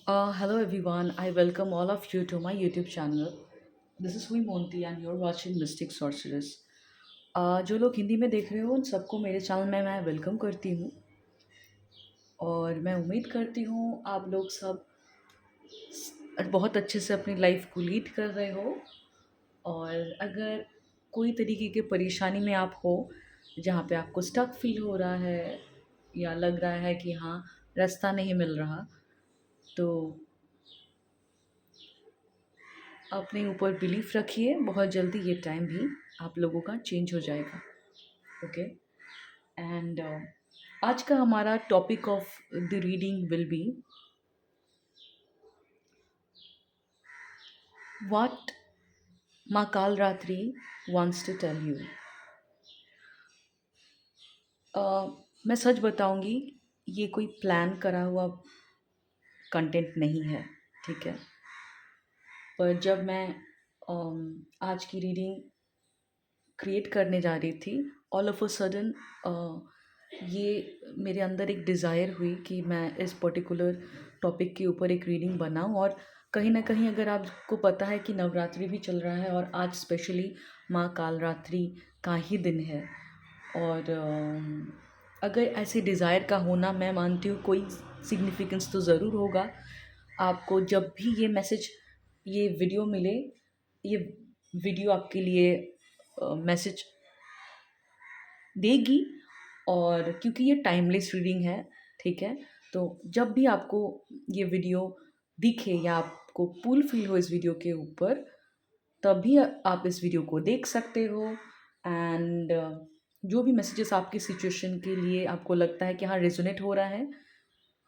Hello everyone, I welcome all of you to my YouTube channel. This is Hui Monty and you're watching Mystic Sorceress. जो लोग हिंदी में देख रहे हो उन सबको मेरे चैनल में मैं वेलकम करती हूँ और मैं उम्मीद करती हूँ आप लोग सब बहुत अच्छे से अपनी लाइफ को लीड कर रहे हो। और अगर कोई तरीके की परेशानी में आप हो जहाँ पे आपको स्टक फील हो रहा है या लग रहा है कि हाँ रास्ता नहीं मिल रहा, तो अपने ऊपर बिलीफ रखिए, बहुत जल्दी ये टाइम भी आप लोगों का चेंज हो जाएगा। ओके। एंड आज का हमारा topic of the reading will be what माँ Kalratri wants to tell you. मैं सच बताऊंगी, ये कोई प्लान करा हुआ कंटेंट नहीं है, ठीक है। पर जब मैं आज की रीडिंग क्रिएट करने जा रही थी, ऑल ऑफ अ सडन ये मेरे अंदर एक डिज़ायर हुई कि मैं इस पर्टिकुलर टॉपिक के ऊपर एक रीडिंग बनाऊं। और कहीं ना कहीं अगर आपको पता है कि नवरात्रि भी चल रहा है और आज स्पेशली माँ कालरात्रि का ही दिन है, और अगर ऐसे डिज़ायर का होना, मैं मानती हूँ कोई सिग्निफिकेंस तो ज़रूर होगा। आपको जब भी ये मैसेज, ये वीडियो मिले, ये वीडियो आपके लिए मैसेज देगी। और क्योंकि ये टाइमलेस रीडिंग है, ठीक है, तो जब भी आपको ये वीडियो दिखे या आपको पुल फील हो इस वीडियो के ऊपर, तभी आप इस वीडियो को देख सकते हो। एंड जो भी मैसेजेस आपकी सिचुएशन के लिए आपको लगता है कि हाँ रेजोनेट हो रहा है,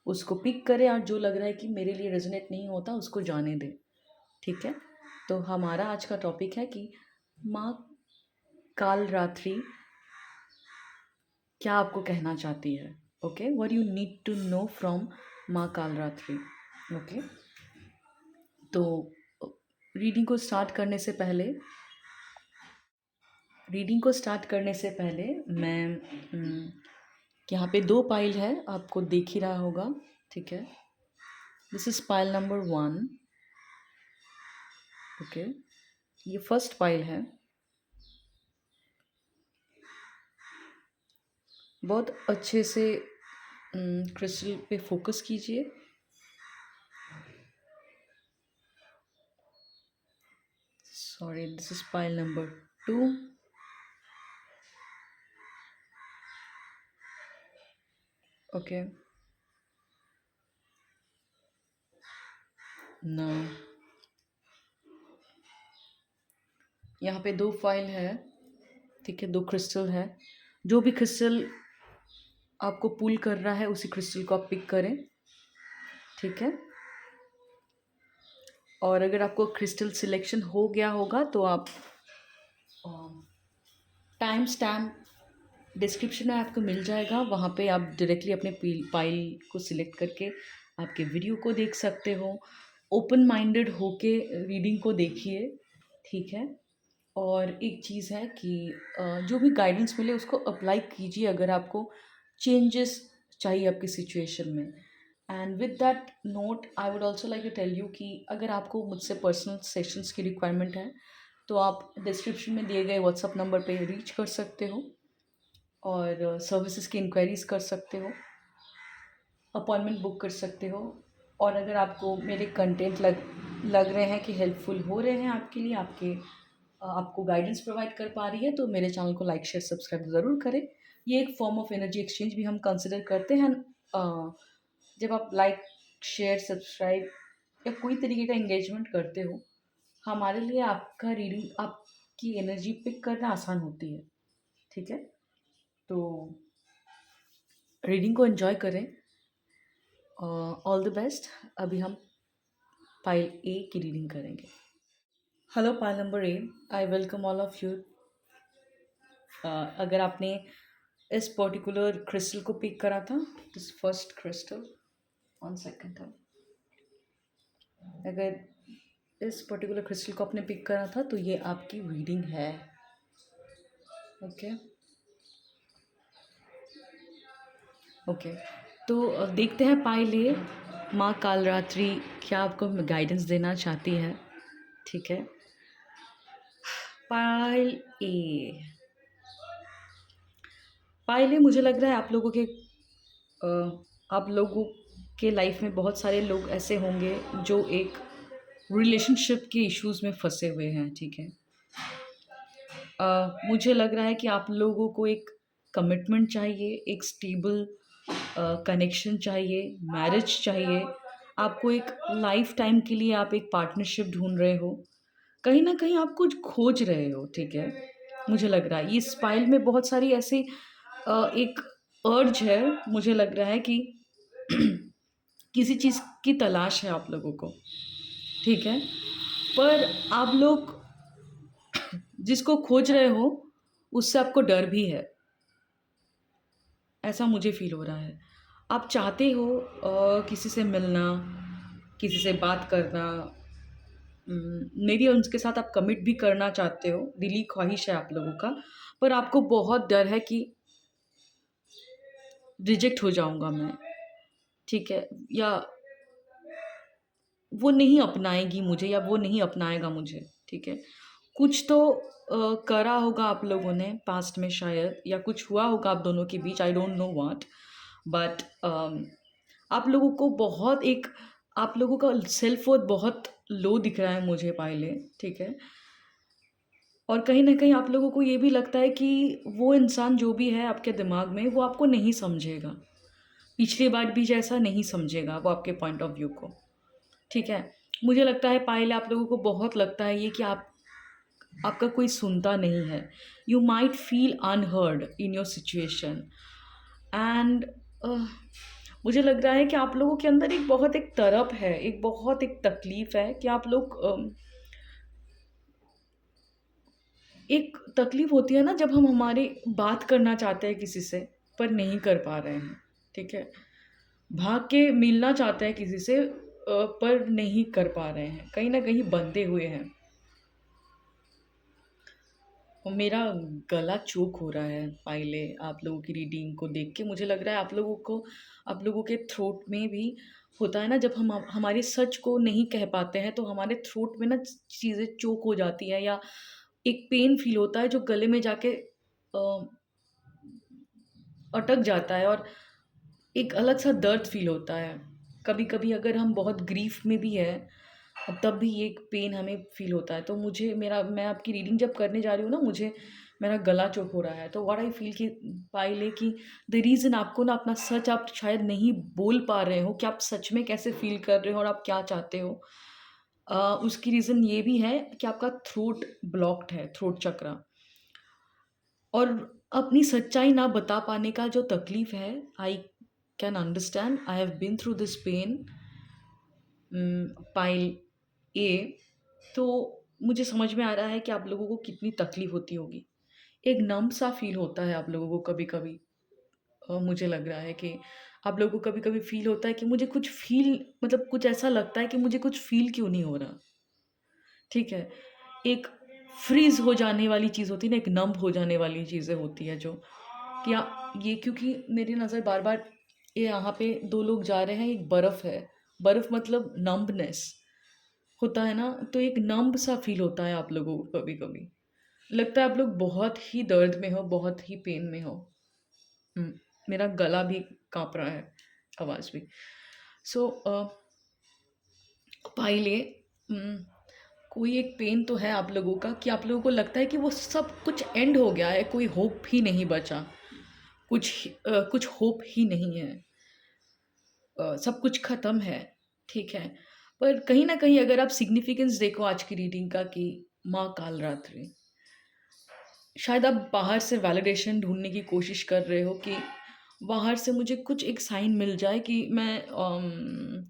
उसको पिक करें, और जो लग रहा है कि मेरे लिए रेजोनेट नहीं होता उसको जाने दें, ठीक है। तो हमारा आज का टॉपिक है कि माँ काल रात्रि क्या आपको कहना चाहती है। Okay, what you need to know from Maa काल रात्रि। ओके। तो रीडिंग को स्टार्ट करने से पहले मैं यहाँ पे दो पाइल है, आपको देख ही रहा होगा, ठीक है। This is pile number 1। Okay, ये फर्स्ट पाइल है। बहुत अच्छे से क्रिस्टल पे फोकस कीजिए। Sorry, this is pile number 2। Okay, ना यहाँ पे दो फाइल है, ठीक है, दो क्रिस्टल है। जो भी क्रिस्टल आपको पुल कर रहा है उसी क्रिस्टल को आप पिक करें, ठीक है। और अगर आपको क्रिस्टल सिलेक्शन हो गया होगा तो आप टाइम स्टैम्प डिस्क्रिप्शन में आपको मिल जाएगा, वहाँ पे आप डायरेक्टली अपने पाइल को सिलेक्ट करके आपके वीडियो को देख सकते हो। ओपन माइंडेड होके रीडिंग को देखिए, ठीक है। और एक चीज़ है कि जो भी गाइडेंस मिले उसको अप्लाई कीजिए अगर आपको चेंजेस चाहिए आपकी सिचुएशन में। And with that note I would also like to tell you कि अगर आपको मुझसे पर्सनल सेशंस की रिक्वायरमेंट है तो आप डिस्क्रिप्शन में दिए गए व्हाट्सअप नंबर पे रीच कर सकते हो और सर्विसेज की इंक्वायरीज कर सकते हो, अपॉइंटमेंट बुक कर सकते हो। और अगर आपको मेरे कंटेंट लग रहे हैं कि हेल्पफुल हो रहे हैं आपके लिए, आपको गाइडेंस प्रोवाइड कर पा रही है, तो मेरे चैनल को लाइक शेयर सब्सक्राइब ज़रूर करें। ये एक फॉर्म ऑफ एनर्जी एक्सचेंज भी हम कंसिडर करते हैं। जब आप लाइक शेयर सब्सक्राइब या कोई तरीके का एंगेजमेंट करते हो, हमारे लिए आपका रीडिंग, आपकी एनर्जी पिक करना आसान होती है, ठीक है। तो रीडिंग को एंजॉय करें। All the best. अभी हम पाइल ए की रीडिंग करेंगे। Hello pile number A, I welcome all of you. अगर आपने इस पर्टिकुलर क्रिस्टल को पिक करा था, दिस फर्स्ट क्रिस्टल, 1 सेकेंड था, अगर इस पर्टिकुलर क्रिस्टल को आपने पिक करा था तो ये आपकी रीडिंग है। Okay, okay. तो देखते हैं पाइल ए, माँ कालरात्रि क्या आपको गाइडेंस देना चाहती है, ठीक है। पाइल ए, पाइल ए, मुझे लग रहा है आप लोगों के लाइफ में बहुत सारे लोग ऐसे होंगे जो एक रिलेशनशिप के इश्यूज में फंसे हुए हैं, ठीक है। मुझे लग रहा है कि आप लोगों को एक कमिटमेंट चाहिए, एक स्टेबल कनेक्शन चाहिए, मैरिज चाहिए। आपको एक लाइफ टाइम के लिए आप एक पार्टनरशिप ढूंढ रहे हो, कहीं ना कहीं आप कुछ खोज रहे हो, ठीक है। मुझे लग रहा है ये स्पाइल में बहुत सारी ऐसी एक अर्ज है, मुझे लग रहा है कि किसी चीज़ की तलाश है आप लोगों को, ठीक है। पर आप लोग जिसको खोज रहे हो उससे आपको डर भी है, ऐसा मुझे फील हो रहा है। आप चाहते हो किसी से मिलना, किसी से बात करना, मे बी उनके साथ आप कमिट भी करना चाहते हो, दिली ख्वाहिश है आप लोगों का, पर आपको बहुत डर है कि रिजेक्ट हो जाऊंगा मैं, ठीक है, या वो नहीं अपनाएगी मुझे या वो नहीं अपनाएगा मुझे, ठीक है। कुछ तो करा होगा आप लोगों ने पास्ट में शायद, या कुछ हुआ होगा आप दोनों के बीच, I don't know what, but आप लोगों को बहुत एक, आप लोगों का सेल्फ वर्थ बहुत लो दिख रहा है मुझे पाइले, ठीक है। और कहीं ना कहीं आप लोगों को ये भी लगता है कि वो इंसान जो भी है आपके दिमाग में वो आपको नहीं समझेगा, पिछली बार भी जैसा नहीं समझेगा वो आपके पॉइंट ऑफ व्यू को, ठीक है। मुझे लगता है पायल आप लोगों को बहुत लगता है ये कि आपका कोई सुनता नहीं है, you might feel unheard in your situation, and मुझे लग रहा है कि आप लोगों के अंदर एक बहुत एक तड़प है, एक बहुत एक तकलीफ है कि आप लोग एक तकलीफ होती है ना जब हम हमारी बात करना चाहते हैं किसी से पर नहीं कर पा रहे हैं, ठीक है। भाग के मिलना चाहते हैं किसी से पर नहीं कर पा रहे हैं, कहीं ना कहीं बंधे हुए हैं। और मेरा गला चोक हो रहा है पाइले आप लोगों की रीडिंग को देख के, मुझे लग रहा है आप लोगों के थ्रोट में भी होता है ना, जब हम हमारे सच को नहीं कह पाते हैं तो हमारे थ्रोट में ना चीज़ें चोक हो जाती है, या एक पेन फील होता है जो गले में जाके अ, अटक जाता है, और एक अलग सा दर्द फील होता है। कभी कभी अगर हम बहुत ग्रीफ में भी है तब भी एक पेन हमें फील होता है। तो मुझे मेरा मैं आपकी रीडिंग जब करने जा रही हूँ ना, मुझे मेरा गला चौक हो रहा है। तो व्हाट आई फील कि पाइले कि द रीज़न आपको ना अपना सच आप शायद नहीं बोल पा रहे हो कि आप सच में कैसे फील कर रहे हो और आप क्या चाहते हो। उसकी रीज़न ये भी है कि आपका थ्रोट ब्लॉक्ड है, थ्रोट चक्रा, और अपनी सच्चाई ना बता पाने का जो तकलीफ है, I can understand, I have been through this pain. Pile A, तो मुझे समझ में आ रहा है कि आप लोगों को कितनी तकलीफ होती होगी, एक नम सा फील होता है आप लोगों को कभी कभी। मुझे लग रहा है कि आप लोगों को कभी कभी फील होता है कि मुझे कुछ फील, मतलब कुछ ऐसा लगता है कि मुझे कुछ फील क्यों नहीं हो रहा, ठीक है। एक फ्रीज हो जाने वाली चीज़ होती है ना, एक नंब हो जाने वाली चीज़ें होती है जो कि ये, क्योंकि मेरी नज़र बार बार ये यहाँ पे दो लोग जा रहे हैं, एक बर्फ़ है, बर्फ़ मतलब नंबनेस होता है ना, तो एक नंब सा फील होता है आप लोगों को कभी कभी, लगता है आप लोग बहुत ही दर्द में हो, बहुत ही पेन में हो। हम्म, मेरा गला भी काँप रहा है, आवाज़ भी। सो पाइले, कोई एक पेन तो है आप लोगों का कि आप लोगों को लगता है कि वो सब कुछ एंड हो गया है, कोई होप ही नहीं बचा, कुछ होप ही नहीं है, सब कुछ ख़त्म है, ठीक है। पर कहीं न कहीं अगर आप सिग्निफिकेंस देखो आज की रीडिंग का कि माँ कालरात्रि, शायद आप बाहर से वैलिडेशन ढूँढने की कोशिश कर रहे हो कि बाहर से मुझे कुछ एक साइन मिल जाए कि मैं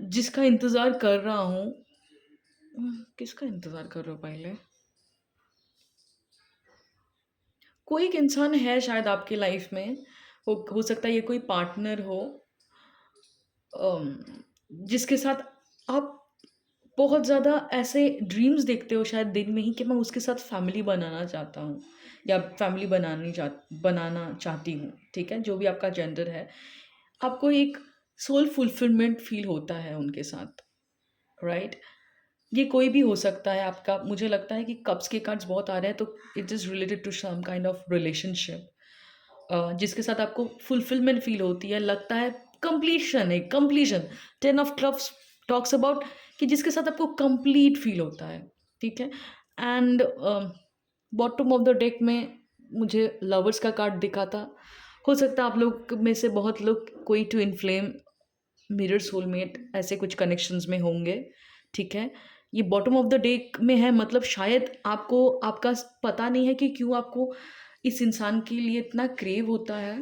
जिसका इंतज़ार कर रहा हूँ। किसका इंतज़ार कर रहे हो पहले? कोई एक इंसान है शायद आपकी लाइफ में, हो सकता है ये कोई पार्टनर हो, अम, जिसके साथ आप बहुत ज़्यादा ऐसे ड्रीम्स देखते हो शायद दिन में ही कि मैं उसके साथ फैमिली बनाना चाहता हूँ, या फैमिली बनाना चाहती हूँ, ठीक है, जो भी आपका जेंडर है। आपको एक सोल फुलफिलमेंट फील होता है उनके साथ, राइट? ये कोई भी हो सकता है आपका। मुझे लगता है कि कप्स के कार्ड्स बहुत आ रहे हैं, तो it is related to some kind of relationship, जिसके साथ आपको फुलफिलमेंट फील होती है, लगता है कंप्लीशन है, completion. 10 of clubs talks about कि जिसके साथ आपको कंप्लीट फील होता है, ठीक है? And bottom of the deck में मुझे लवर्स का कार्ड दिखा था। हो सकता है आप लोग में से बहुत लोग कोई ट्विन फ्लेम, मिरर सोलमेट ऐसे कुछ कनेक्शंस में होंगे, ठीक है? ये बॉटम ऑफ द डेक में है, मतलब शायद आपको आपका पता नहीं है कि क्यों आपको इस इंसान के लिए इतना क्रेव होता है,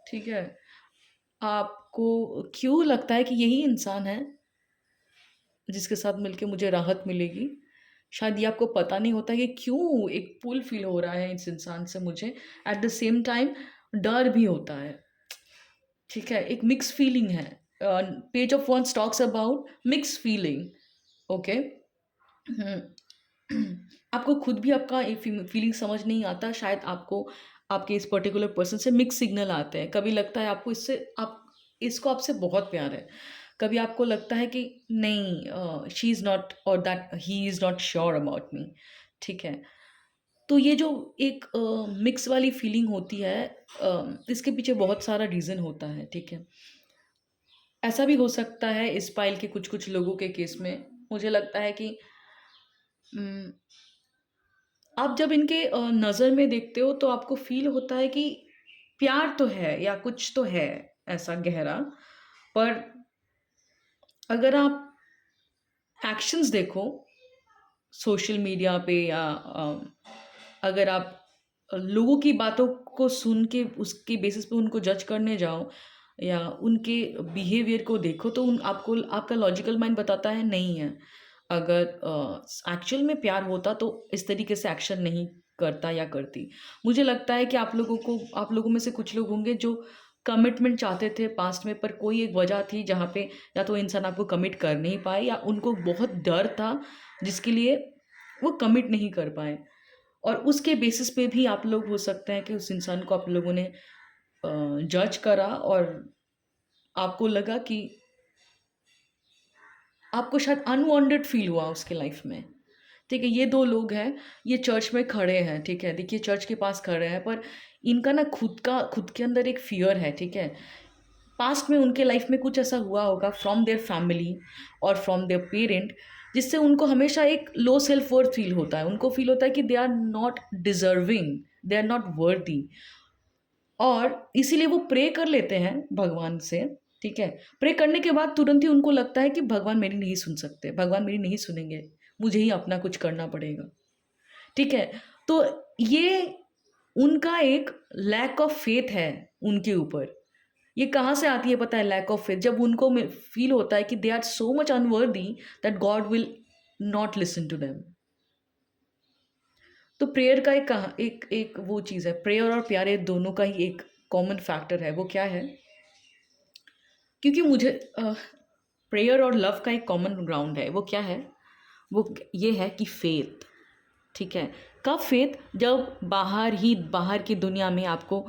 ठीक है? आपको क्यों लगता है कि यही इंसान है जिसके साथ मिलके मुझे राहत मिलेगी? शायद ये आपको पता नहीं होता कि क्यों एक पुल फ़ील हो रहा है इस इंसान से मुझे। एट द सेम टाइम डर भी होता है, ठीक है? एक मिक्स फीलिंग है। Page of wands talks about mix feeling, okay? Hmm. आपको खुद भी आपका एक फीलिंग समझ नहीं आता, शायद आपको आपके इस पर्टिकुलर पर्सन से मिक्स सिग्नल आते हैं। कभी लगता है आपको इससे आप इसको आपसे बहुत प्यार है। कभी आपको लगता है कि नहीं, शी इज़ नॉट और that he is not sure about me, ठीक है? तो ये जो एक मिक्स वाली फीलिंग होती है, इसके पीछे बहुत सारा रीज़न होता है, ठीक है? ऐसा भी हो सकता है इस पाइल के कुछ-कुछ लोगों के केस में, मुझे लगता है कि उम आप जब इनके नज़र में देखते हो तो आपको फ़ील होता है कि प्यार तो है या कुछ तो है ऐसा गहरा, पर अगर आप एक्शंस देखो सोशल मीडिया पे या अगर आप लोगों की बातों को सुन के उसके बेसिस पे उनको जज करने जाओ या उनके बिहेवियर को देखो, तो उन आपको आपका लॉजिकल माइंड बताता है नहीं है। अगर एक्चुअल में प्यार होता तो इस तरीके से एक्शन नहीं करता या करती। मुझे लगता है कि आप लोगों में से कुछ लोग होंगे जो कमिटमेंट चाहते थे पास्ट में, पर कोई एक वजह थी जहाँ पे या तो इंसान आपको कमिट कर नहीं पाए या उनको बहुत डर था जिसके लिए वो कमिट नहीं कर पाए। और उसके बेसिस पे भी आप लोग हो सकते हैं कि उस इंसान को आप लोगों ने जज करा और आपको लगा कि आपको शायद अनवांटेड फ़ील हुआ उसके लाइफ़ में। ठीक है, ये 2 लोग हैं, ये चर्च में खड़े हैं, ठीक है? देखिए चर्च के पास खड़े हैं, पर इनका ना खुद के अंदर एक फ़ियर है, ठीक है? पास्ट में उनके लाइफ़ में कुछ ऐसा हुआ होगा फ्रॉम देयर फैमिली और फ्रॉम देयर पेरेंट, जिससे उनको हमेशा एक लो सेल्फ वर्थ फ़ील होता है। उनको फ़ील होता है कि they are not deserving, they are not worthy, और इसीलिए वो प्रे कर लेते हैं भगवान से, ठीक है? प्रे करने के बाद तुरंत ही उनको लगता है कि भगवान मेरी नहीं सुन सकते, भगवान मेरी नहीं सुनेंगे, मुझे ही अपना कुछ करना पड़ेगा, ठीक है? तो ये उनका एक लैक ऑफ फेथ है उनके ऊपर। ये कहाँ से आती है पता है लैक ऑफ फेथ? जब उनको फ़ील होता है कि they are so much unworthy that God will not listen to them. तो प्रेयर का एक कहा एक एक वो चीज़ है, प्रेयर और प्यार ये दोनों का ही एक कॉमन फैक्टर है, वो क्या है? क्योंकि मुझे प्रेयर और लव का एक कॉमन ग्राउंड है, वो क्या है? वो ये है कि फेथ, ठीक है? कब फेथ? जब बाहर की दुनिया में आपको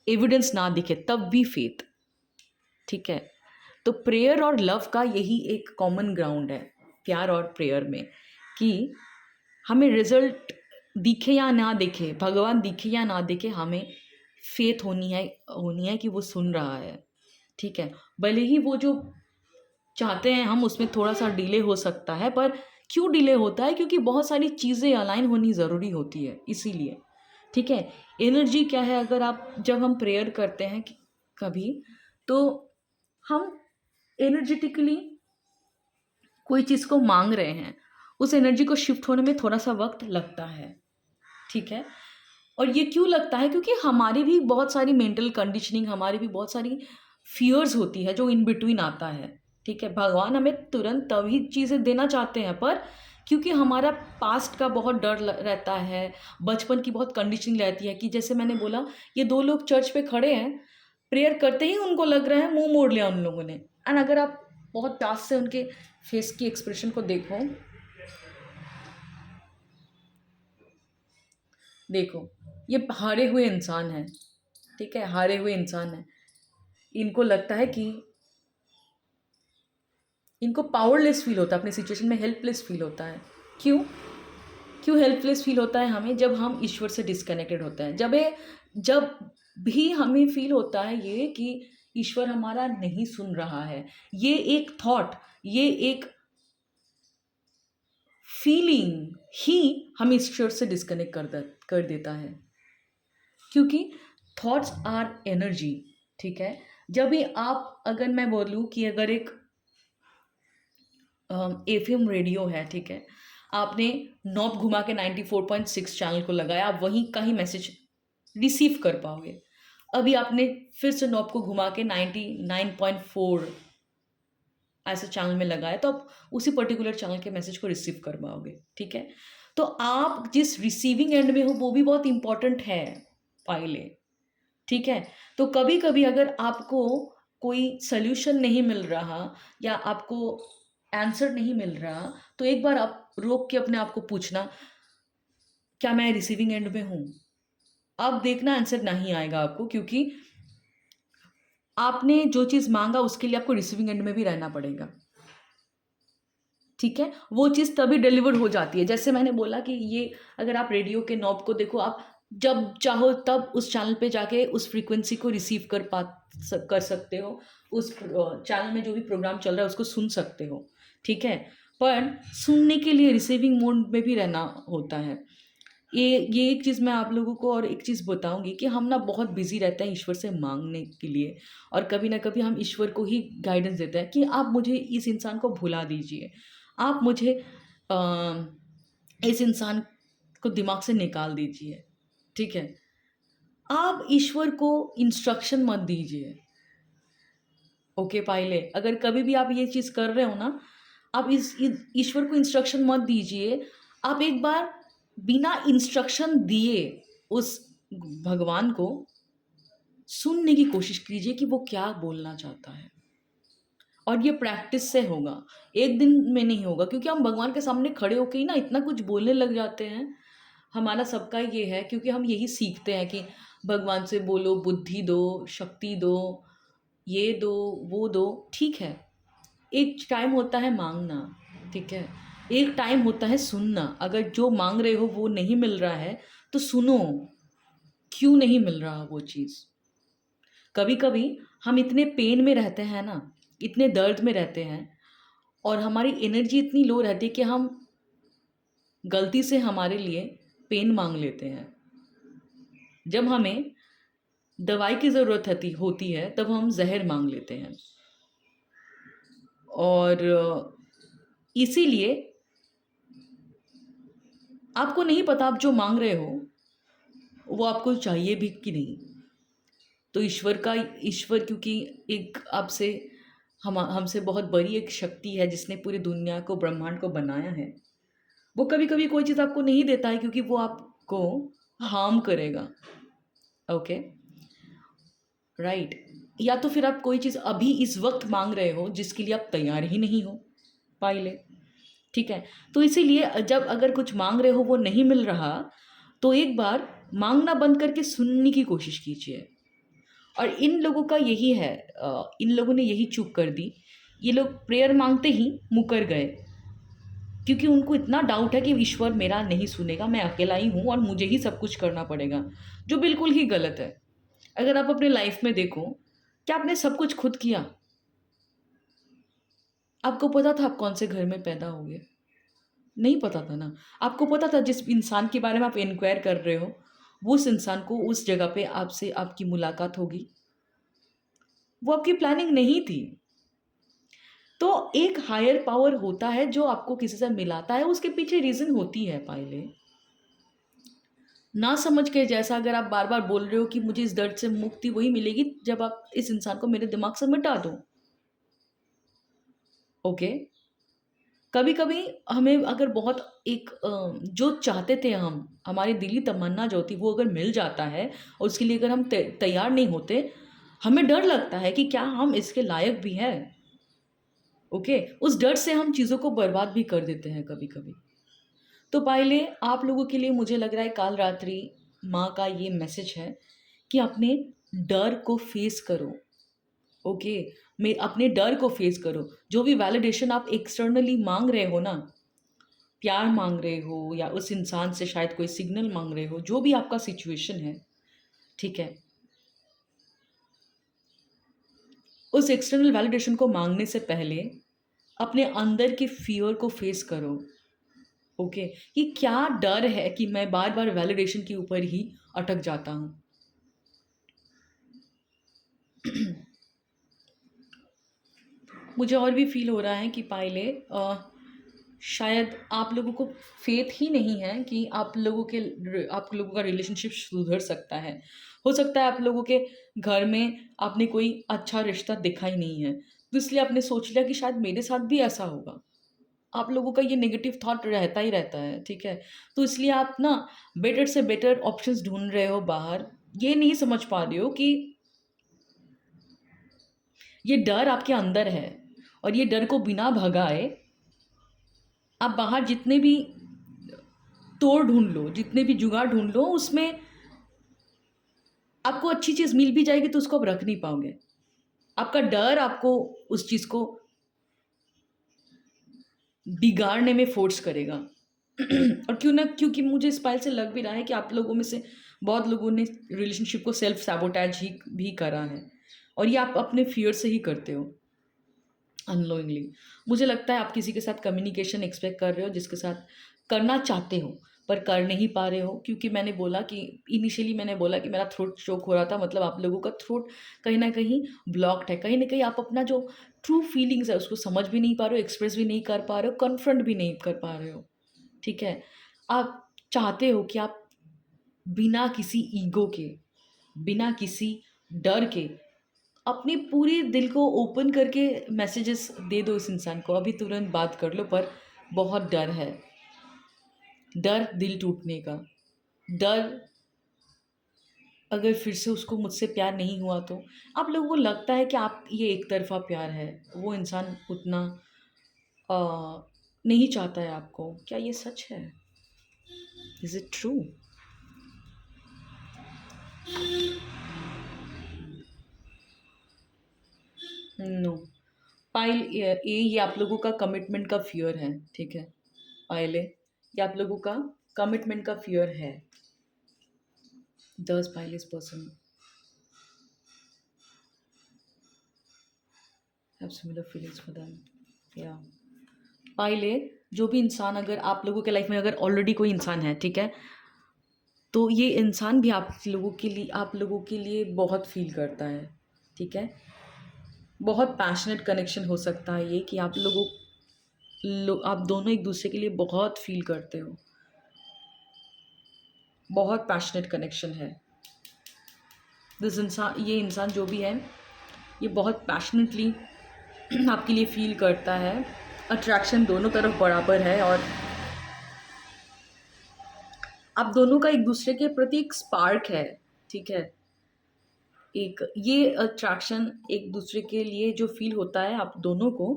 एविडेंस ना दिखे तब भी फेथ, ठीक है? तो प्रेयर और लव का यही एक कॉमन ग्राउंड है, प्यार और प्रेयर में, कि हमें रिज़ल्ट दिखे या ना दिखे, भगवान दिखे या ना दिखे, हमें फेथ होनी है कि वो सुन रहा है, ठीक है? भले ही वो जो चाहते हैं हम उसमें थोड़ा-सा डिले हो सकता है, पर क्यों डिले होता है? क्योंकि बहुत सारी चीज़ें अलाइन होनी ज़रूरी होती है, इसीलिए, ठीक है? एनर्जी क्या है, अगर आप जब हम प्रेयर करते हैं कि कभी, तो हम एनर्जेटिकली कोई चीज़ को माँग रहे हैं, उस एनर्जी को शिफ्ट होने में थोड़ा-सा वक़्त लगता है, ठीक है? और ये क्यों लगता है? क्योंकि हमारी भी बहुत सारी मेंटल कंडीशनिंग, हमारी भी बहुत सारी फ़ियर्स होती है जो इन बिटवीन आता है, ठीक है? भगवान हमें तुरंत तभी चीज़ें देना चाहते हैं, पर क्योंकि हमारा पास्ट का बहुत डर रहता है, बचपन की बहुत कंडीशनिंग रहती है कि जैसे मैंने बोला, ये 2 लोग चर्च पे खड़े हैं, प्रेयर करते ही उनको लग रहा है मुँह मोड़ लिया उन लोगों ने। एंड अगर आप बहुत पास से उनके फेस की एक्सप्रेशन को देखो, ये हारे हुए इंसान हैं, ठीक है? हारे हुए इंसान हैं। इनको लगता है कि इनको पावरलेस फील होता है, अपनी सिचुएशन में हेल्पलेस फील होता है। क्यों? क्यों हेल्पलेस फील होता है हमें? जब हम ईश्वर से डिस्कनेक्टेड होते हैं, जब भी हमें फील होता है ये कि ईश्वर हमारा नहीं सुन रहा है, ये एक थॉट, ये एक फीलिंग ही हमें ईश्वर से डिस्कनेक्ट कर देता है। क्योंकि थॉट्स आर एनर्जी, ठीक है। जब भी आप, अगर मैं बोलूँ कि अगर एक एफएम रेडियो है, ठीक है, आपने नॉब घुमा के 94.6 चैनल को लगाया, आप वहीं का ही मैसेज रिसीव कर पाओगे। अभी आपने फिर से नॉब को घुमा के 99.4 ऐसे चैनल में लगाया, तो आप उसी पर्टिकुलर चैनल के मैसेज को रिसीव कर पाओगे, ठीक है। तो आप जिस रिसीविंग एंड में हो वो भी बहुत इंपॉर्टेंट है पाइले, ठीक है। तो कभी कभी अगर आपको कोई सल्यूशन नहीं मिल रहा या आपको आंसर नहीं मिल रहा, तो एक बार आप रोक के अपने आप को पूछना, क्या मैं रिसीविंग एंड में हूँ? अब देखना आंसर नहीं आएगा आपको, क्योंकि आपने जो चीज़ मांगा उसके लिए आपको रिसीविंग एंड में भी रहना पड़ेगा, ठीक है। वो चीज़ तभी डिलीवर हो जाती है। जैसे मैंने बोला कि ये, अगर आप रेडियो के नॉब को देखो, आप जब चाहो तब उस चैनल पे जाके उस फ्रीक्वेंसी को रिसीव कर सकते हो, उस चैनल में जो भी प्रोग्राम चल रहा है उसको सुन सकते हो, ठीक है। पर सुनने के लिए रिसीविंग मोड में भी रहना होता है। ये एक चीज़ मैं आप लोगों को और एक चीज़ बताऊंगी कि हम ना बहुत बिजी रहते हैं ईश्वर से मांगने के लिए, और कभी ना कभी हम ईश्वर को ही गाइडेंस देते हैं कि आप मुझे इस इंसान को भुला दीजिए, आप मुझे इस इंसान को दिमाग से निकाल दीजिए, ठीक है। आप ईश्वर को इंस्ट्रक्शन मत दीजिए, ओके पाइले। अगर कभी भी आप ये चीज़ कर रहे हो ना, आप ईश्वर को इंस्ट्रक्शन मत दीजिए। आप एक बार बिना इंस्ट्रक्शन दिए उस भगवान को सुनने की कोशिश कीजिए कि वो क्या बोलना चाहता है। और ये प्रैक्टिस से होगा, एक दिन में नहीं होगा, क्योंकि हम भगवान के सामने खड़े होके ही ना इतना कुछ बोलने लग जाते हैं। हमारा सबका ये है, क्योंकि हम यही सीखते हैं कि भगवान से बोलो, बुद्धि दो, शक्ति दो, ये दो, वो दो, ठीक है। एक टाइम होता है मांगना, ठीक है। एक टाइम होता है सुनना। अगर जो मांग रहे हो वो नहीं मिल रहा है तो सुनो, क्यों नहीं मिल रहा वो चीज़। कभी कभी हम इतने पेन में रहते हैं ना, इतने दर्द में रहते हैं, और हमारी एनर्जी इतनी लो रहती है कि हम गलती से हमारे लिए पेन मांग लेते हैं। जब हमें दवाई की ज़रूरत होती है तब हम जहर मांग लेते हैं। और इसीलिए आपको नहीं पता आप जो मांग रहे हो वो आपको चाहिए भी कि नहीं। तो ईश्वर क्योंकि एक आपसे हमसे बहुत बड़ी एक शक्ति है जिसने पूरी दुनिया को, ब्रह्मांड को बनाया है। वो कभी कभी कोई चीज़ आपको नहीं देता है क्योंकि वो आपको हार्म करेगा, ओके, राइट। या तो फिर आप कोई चीज़ अभी इस वक्त मांग रहे हो जिसके लिए आप तैयार ही नहीं हो, पाइले, ठीक है। तो इसीलिए जब अगर कुछ मांग रहे हो वो नहीं मिल रहा, तो एक बार मांगना बंद करके सुनने की कोशिश कीजिए। और इन लोगों का यही है, इन लोगों ने यही चूक कर दी। ये लोग प्रेयर मांगते ही मुकर गए, क्योंकि उनको इतना डाउट है कि ईश्वर मेरा नहीं सुनेगा, मैं अकेला ही हूँ और मुझे ही सब कुछ करना पड़ेगा, जो बिल्कुल ही गलत है। अगर आप अपने लाइफ में देखो, क्या आपने सब कुछ खुद किया? आपको पता था आप कौन से घर में पैदा होगे? नहीं पता था ना। आपको पता था जिस इंसान के बारे में आप इंक्वायर कर रहे हो, वो उस इंसान को उस जगह पे आपसे आपकी मुलाकात होगी? वो आपकी प्लानिंग नहीं थी। तो एक हायर पावर होता है जो आपको किसी से मिलाता है, उसके पीछे रीज़न होती है पाइले। ना समझ के, जैसा अगर आप बार बार बोल रहे हो कि मुझे इस दर्द से मुक्ति वही मिलेगी जब आप इस इंसान को मेरे दिमाग से मिटा दो, ओके। कभी कभी हमें अगर बहुत एक जो चाहते थे हम, हमारी दिली तमन्ना जो थी वो अगर मिल जाता है और उसके लिए अगर हम तैयार नहीं होते, हमें डर लगता है कि क्या हम इसके लायक भी हैं, ओके। उस डर से हम चीज़ों को बर्बाद भी कर देते हैं कभी कभी। तो पहले आप लोगों के लिए मुझे लग रहा है काल रात्रि माँ का ये मैसेज है कि अपने डर को फेस करो, ओके, मैं अपने डर को फेस करो। जो भी वैलिडेशन आप एक्सटर्नली मांग रहे हो ना, प्यार मांग रहे हो या उस इंसान से शायद कोई सिग्नल मांग रहे हो, जो भी आपका सिचुएशन है, ठीक है, उस एक्सटर्नल वैलिडेशन को मांगने से पहले अपने अंदर के फियर को फेस करो। ओके, कि क्या डर है कि मैं बार बार वैलिडेशन के ऊपर ही अटक जाता हूँ। मुझे और भी फील हो रहा है कि पायले शायद आप लोगों को फेथ ही नहीं है कि आप लोगों का रिलेशनशिप सुधर सकता है। हो सकता है आप लोगों के घर में आपने कोई अच्छा रिश्ता देखा ही नहीं है, तो इसलिए आपने सोच लिया कि शायद मेरे साथ भी ऐसा होगा। आप लोगों का ये नेगेटिव थॉट रहता ही रहता है, ठीक है? तो इसलिए आप ना बेटर से बेटर ऑप्शंस ढूँढ रहे हो बाहर। ये नहीं समझ पा रहे हो कि ये डर आपके अंदर है, और ये डर को बिना भगाए आप बाहर जितने भी तोड़ ढूँढ लो, जितने भी जुगाड़ ढूँढ लो, उसमें आपको अच्छी चीज़ मिल भी जाएगी तो उसको आप रख नहीं पाओगे। आपका डर आपको उस चीज़ को बिगाड़ने में फ़ोर्स करेगा। और क्यों ना, क्योंकि मुझे इस बात से लग भी रहा है कि आप लोगों में से बहुत लोगों ने रिलेशनशिप को सेल्फ सैबोटैज ही भी करा है, और ये आप अपने फ़ियर से ही करते हो अननोइंगली। मुझे लगता है आप किसी के साथ कम्युनिकेशन एक्सपेक्ट कर रहे हो, जिसके साथ करना चाहते हो पर कर नहीं पा रहे हो, क्योंकि मैंने बोला कि इनिशियली मैंने बोला कि मेरा थ्रोट चोक हो रहा था, मतलब आप लोगों का थ्रोट कहीं न कहीं ब्लॉक्ड है। कहीं न कहीं आप अपना जो ट्रू फीलिंग्स है उसको समझ भी नहीं पा रहे हो, एक्सप्रेस भी नहीं कर पा रहे हो, कन्फ्रंट भी नहीं कर पा रहे हो, ठीक है? आप चाहते हो कि आप बिना किसी ईगो के, बिना किसी डर के अपने पूरे दिल को ओपन करके मैसेजेस दे दो इस इंसान को, अभी तुरंत बात कर लो, पर बहुत डर है। डर दिल टूटने का, डर अगर फिर से उसको मुझसे प्यार नहीं हुआ तो। आप लोगों को लगता है कि आप ये एक तरफ़ा प्यार है, वो इंसान उतना अ, नहीं चाहता है आपको। क्या ये सच है? Is it true? नो। ये आप लोगों का कमिटमेंट का फ़ियर है, ठीक है? पायल ए, ये आप लोगों का कमिटमेंट का फ़ियर है। Does Piley's person have similar feelings for them? Yeah. पाइले, जो भी इंसान, अगर आप लोगों के लाइफ में अगर ऑलरेडी कोई इंसान है, ठीक है, तो ये इंसान भी आप लोगों के लिए बहुत फील करता है, ठीक है? बहुत पैशनेट कनेक्शन हो सकता है ये, कि आप दोनों एक दूसरे के लिए बहुत फील करते हो, बहुत पैशनेट कनेक्शन है। ये इंसान जो भी है, ये बहुत पैशनेटली आपके लिए फील करता है। अट्रैक्शन दोनों तरफ बराबर है, और आप दोनों का एक दूसरे के प्रति एक स्पार्क है, ठीक है? एक ये अट्रैक्शन एक दूसरे के लिए जो फील होता है आप दोनों को,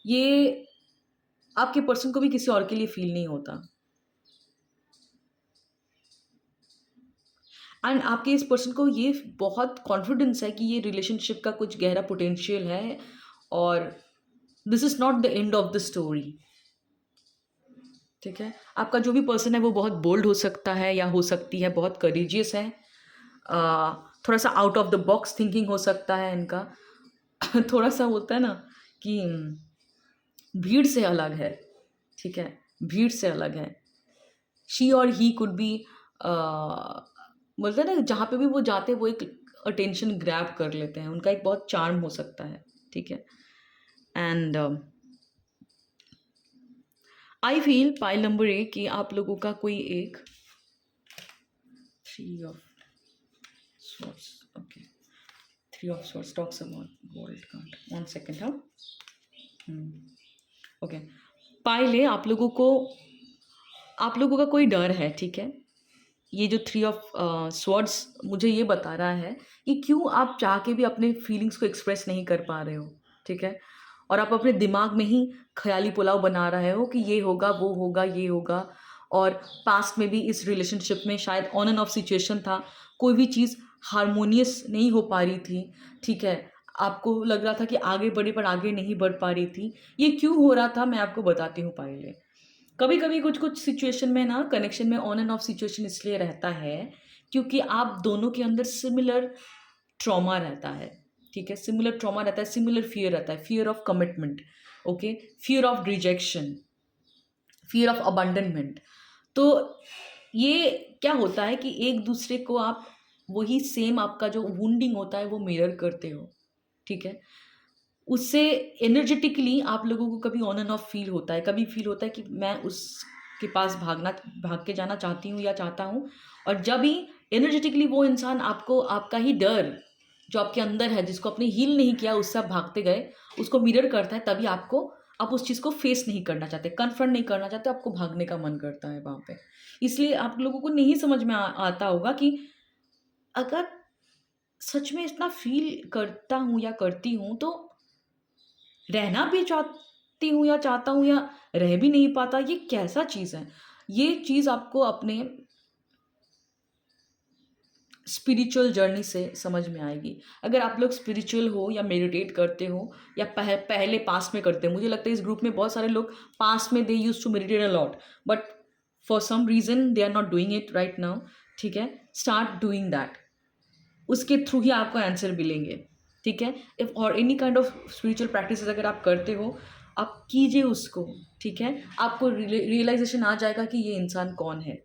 ये आपके पर्सन को भी किसी और के लिए फील नहीं होता। एंड आपके इस पर्सन को ये बहुत कॉन्फिडेंस है कि ये रिलेशनशिप का कुछ गहरा पोटेंशियल है, और this is not the end of the story, ठीक है? आपका जो भी पर्सन है वो बहुत बोल्ड हो सकता है या हो सकती है बहुत करेजियस है, थोड़ा सा out of the box thinking हो सकता है इनका। थोड़ा सा होता है ना कि भीड़ से अलग है, ठीक है? भीड़ से अलग है। शी और ही कुड बी, बोलते हैं ना, जहाँ पे भी वो जाते हैं वो एक अटेंशन ग्रैब कर लेते हैं, उनका एक बहुत चार्म हो सकता है, ठीक है? And I feel pile number 1 कि आप लोगों का कोई एक 3 of swords, okay, 3 of swords talks about world card, 1 second, हाँ, ओके। पाइले, आप लोगों का कोई डर है, ठीक है? ये जो 3 ऑफ स्वॉर्ड्स मुझे ये बता रहा है कि क्यों आप चाह के भी अपने फीलिंग्स को एक्सप्रेस नहीं कर पा रहे हो, ठीक है? और आप अपने दिमाग में ही ख़याली पुलाव बना रहे हो कि ये होगा, वो होगा, ये होगा, और पास्ट में भी इस रिलेशनशिप में शायद ऑन एंड ऑफ सिचुएशन था, कोई भी चीज़ हार्मोनियस नहीं हो पा रही थी, ठीक है? आपको लग रहा था कि आगे बढ़े पर आगे नहीं बढ़ पा रही थी। ये क्यों हो रहा था मैं आपको बताती हूँ पहले। कभी-कभी कुछ-कुछ सिचुएशन में ना कनेक्शन में ऑन एंड ऑफ सिचुएशन इसलिए रहता है क्योंकि आप दोनों के अंदर सिमिलर ट्रॉमा रहता है, ठीक है? सिमिलर ट्रॉमा रहता है, सिमिलर फ़ियर रहता है, fear of commitment, okay? Fear of rejection, fear of abandonment. तो ये क्या होता है कि एक दूसरे को आप वही सेम आपका जो वुंडिंग होता है वो मिरर करते हो, ठीक है? उससे एनर्जेटिकली आप लोगों को कभी ऑन एंड ऑफ फ़ील होता है, कभी फ़ील होता है कि मैं उसके पास भाग के जाना चाहती हूँ या चाहता हूँ और जब ही एनर्जेटिकली वो इंसान आपको आपका ही डर जो आपके अंदर है, जिसको आपने हील नहीं किया, उससे आप भागते गए, उसको मिरर करता है, तभी आप उस चीज़ को फेस नहीं करना चाहते, कन्फ्रंट नहीं करना चाहते, आपको भागने का मन करता है वहाँ पे। इसलिए आप लोगों को नहीं समझ में आता होगा कि अगर सच में इतना फ़ील करता हूँ या करती हूँ, तो रहना भी चाहती हूँ या चाहता हूँ या रह भी नहीं पाता, ये कैसा चीज़ है? ये चीज़ आपको अपने स्पिरिचुअल जर्नी से समझ में आएगी। अगर आप लोग स्पिरिचुअल हो या मेडिटेट करते हो या पहले पास्ट में करते हो, मुझे लगता है इस ग्रुप में बहुत सारे लोग पास्ट में they used to meditate a lot, but for some reason they are not doing it right now, ठीक है? Start doing that. उसके थ्रू ही आपको आंसर मिलेंगे, ठीक है? इफ और any kind of spiritual practices अगर आप करते हो, आप कीजिए उसको, ठीक है? आपको रियलाइज़ेशन आ जाएगा कि ये इंसान कौन है,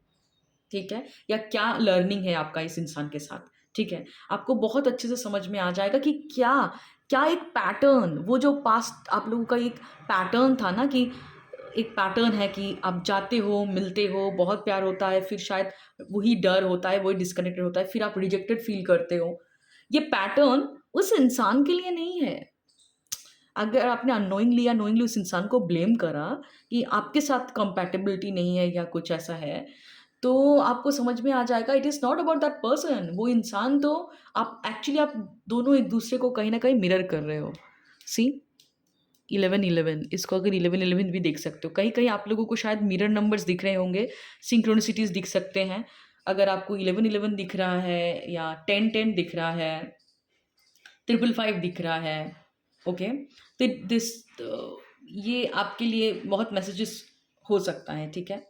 ठीक है? या क्या लर्निंग है आपका इस इंसान के साथ, ठीक है? आपको बहुत अच्छे से समझ में आ जाएगा कि क्या क्या एक पैटर्न, वो जो पास्ट आप लोगों का एक पैटर्न था ना कि एक पैटर्न है कि आप जाते हो, मिलते हो, बहुत प्यार होता है, फिर शायद वही डर होता है, वही डिस्कनेक्टेड होता है, फिर आप रिजेक्टेड फ़ील करते हो। ये पैटर्न उस इंसान के लिए नहीं है। अगर आपने अननोइंगली या नोइंगली उस इंसान को ब्लेम करा कि आपके साथ कंपैटिबिलिटी नहीं है या कुछ ऐसा है, तो आपको समझ में आ जाएगा it is not about that person. वो इंसान तो आप दोनों एक-दूसरे को कहीं न कहीं मिरर कर रहे हो। सी 11-11 इसको अगर 11-11 भी देख सकते हो। कहीं-कहीं आप लोगों को शायद मिरर नंबर्स दिख रहे होंगे, सिंक्रोनिसिटीज़ दिख सकते हैं। अगर आपको 11-11 दिख रहा है या 10-10 दिख रहा है, 555 दिख रहा है, ओके? तो ये आपके लिए बहुत मैसेजेस हो सकता है, ठीक है?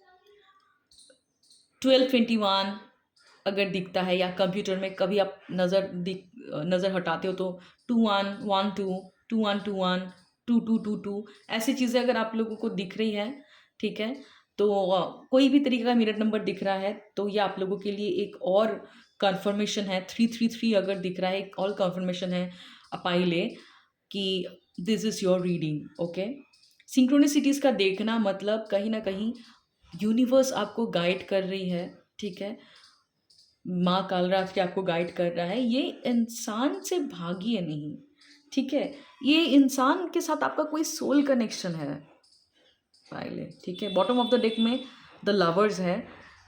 12-21 अगर दिखता है या कंप्यूटर में कभी आप नज़र हटाते हो तो 21-12, 21-21, 22-22 ऐसी चीज़ें अगर आप लोगों को दिख रही है, ठीक है? तो कोई भी तरीके का मिरर नंबर दिख रहा है, तो ये आप लोगों के लिए एक और कन्फर्मेशन है। 333 अगर दिख रहा है, एक और कन्फर्मेशन है पाइले कि this is your reading, okay? Synchronicities का देखना मतलब कहीं न कहीं यूनिवर्स आपको गाइड कर रही है, ठीक है? माँ कालरात्रि आपको गाइड कर रहा है, ये इंसान से भागिए नहीं, ठीक है? ये इंसान के साथ आपका कोई सोल कनेक्शन है पहले, ठीक है? बॉटम ऑफ द डेक में द लवर्स है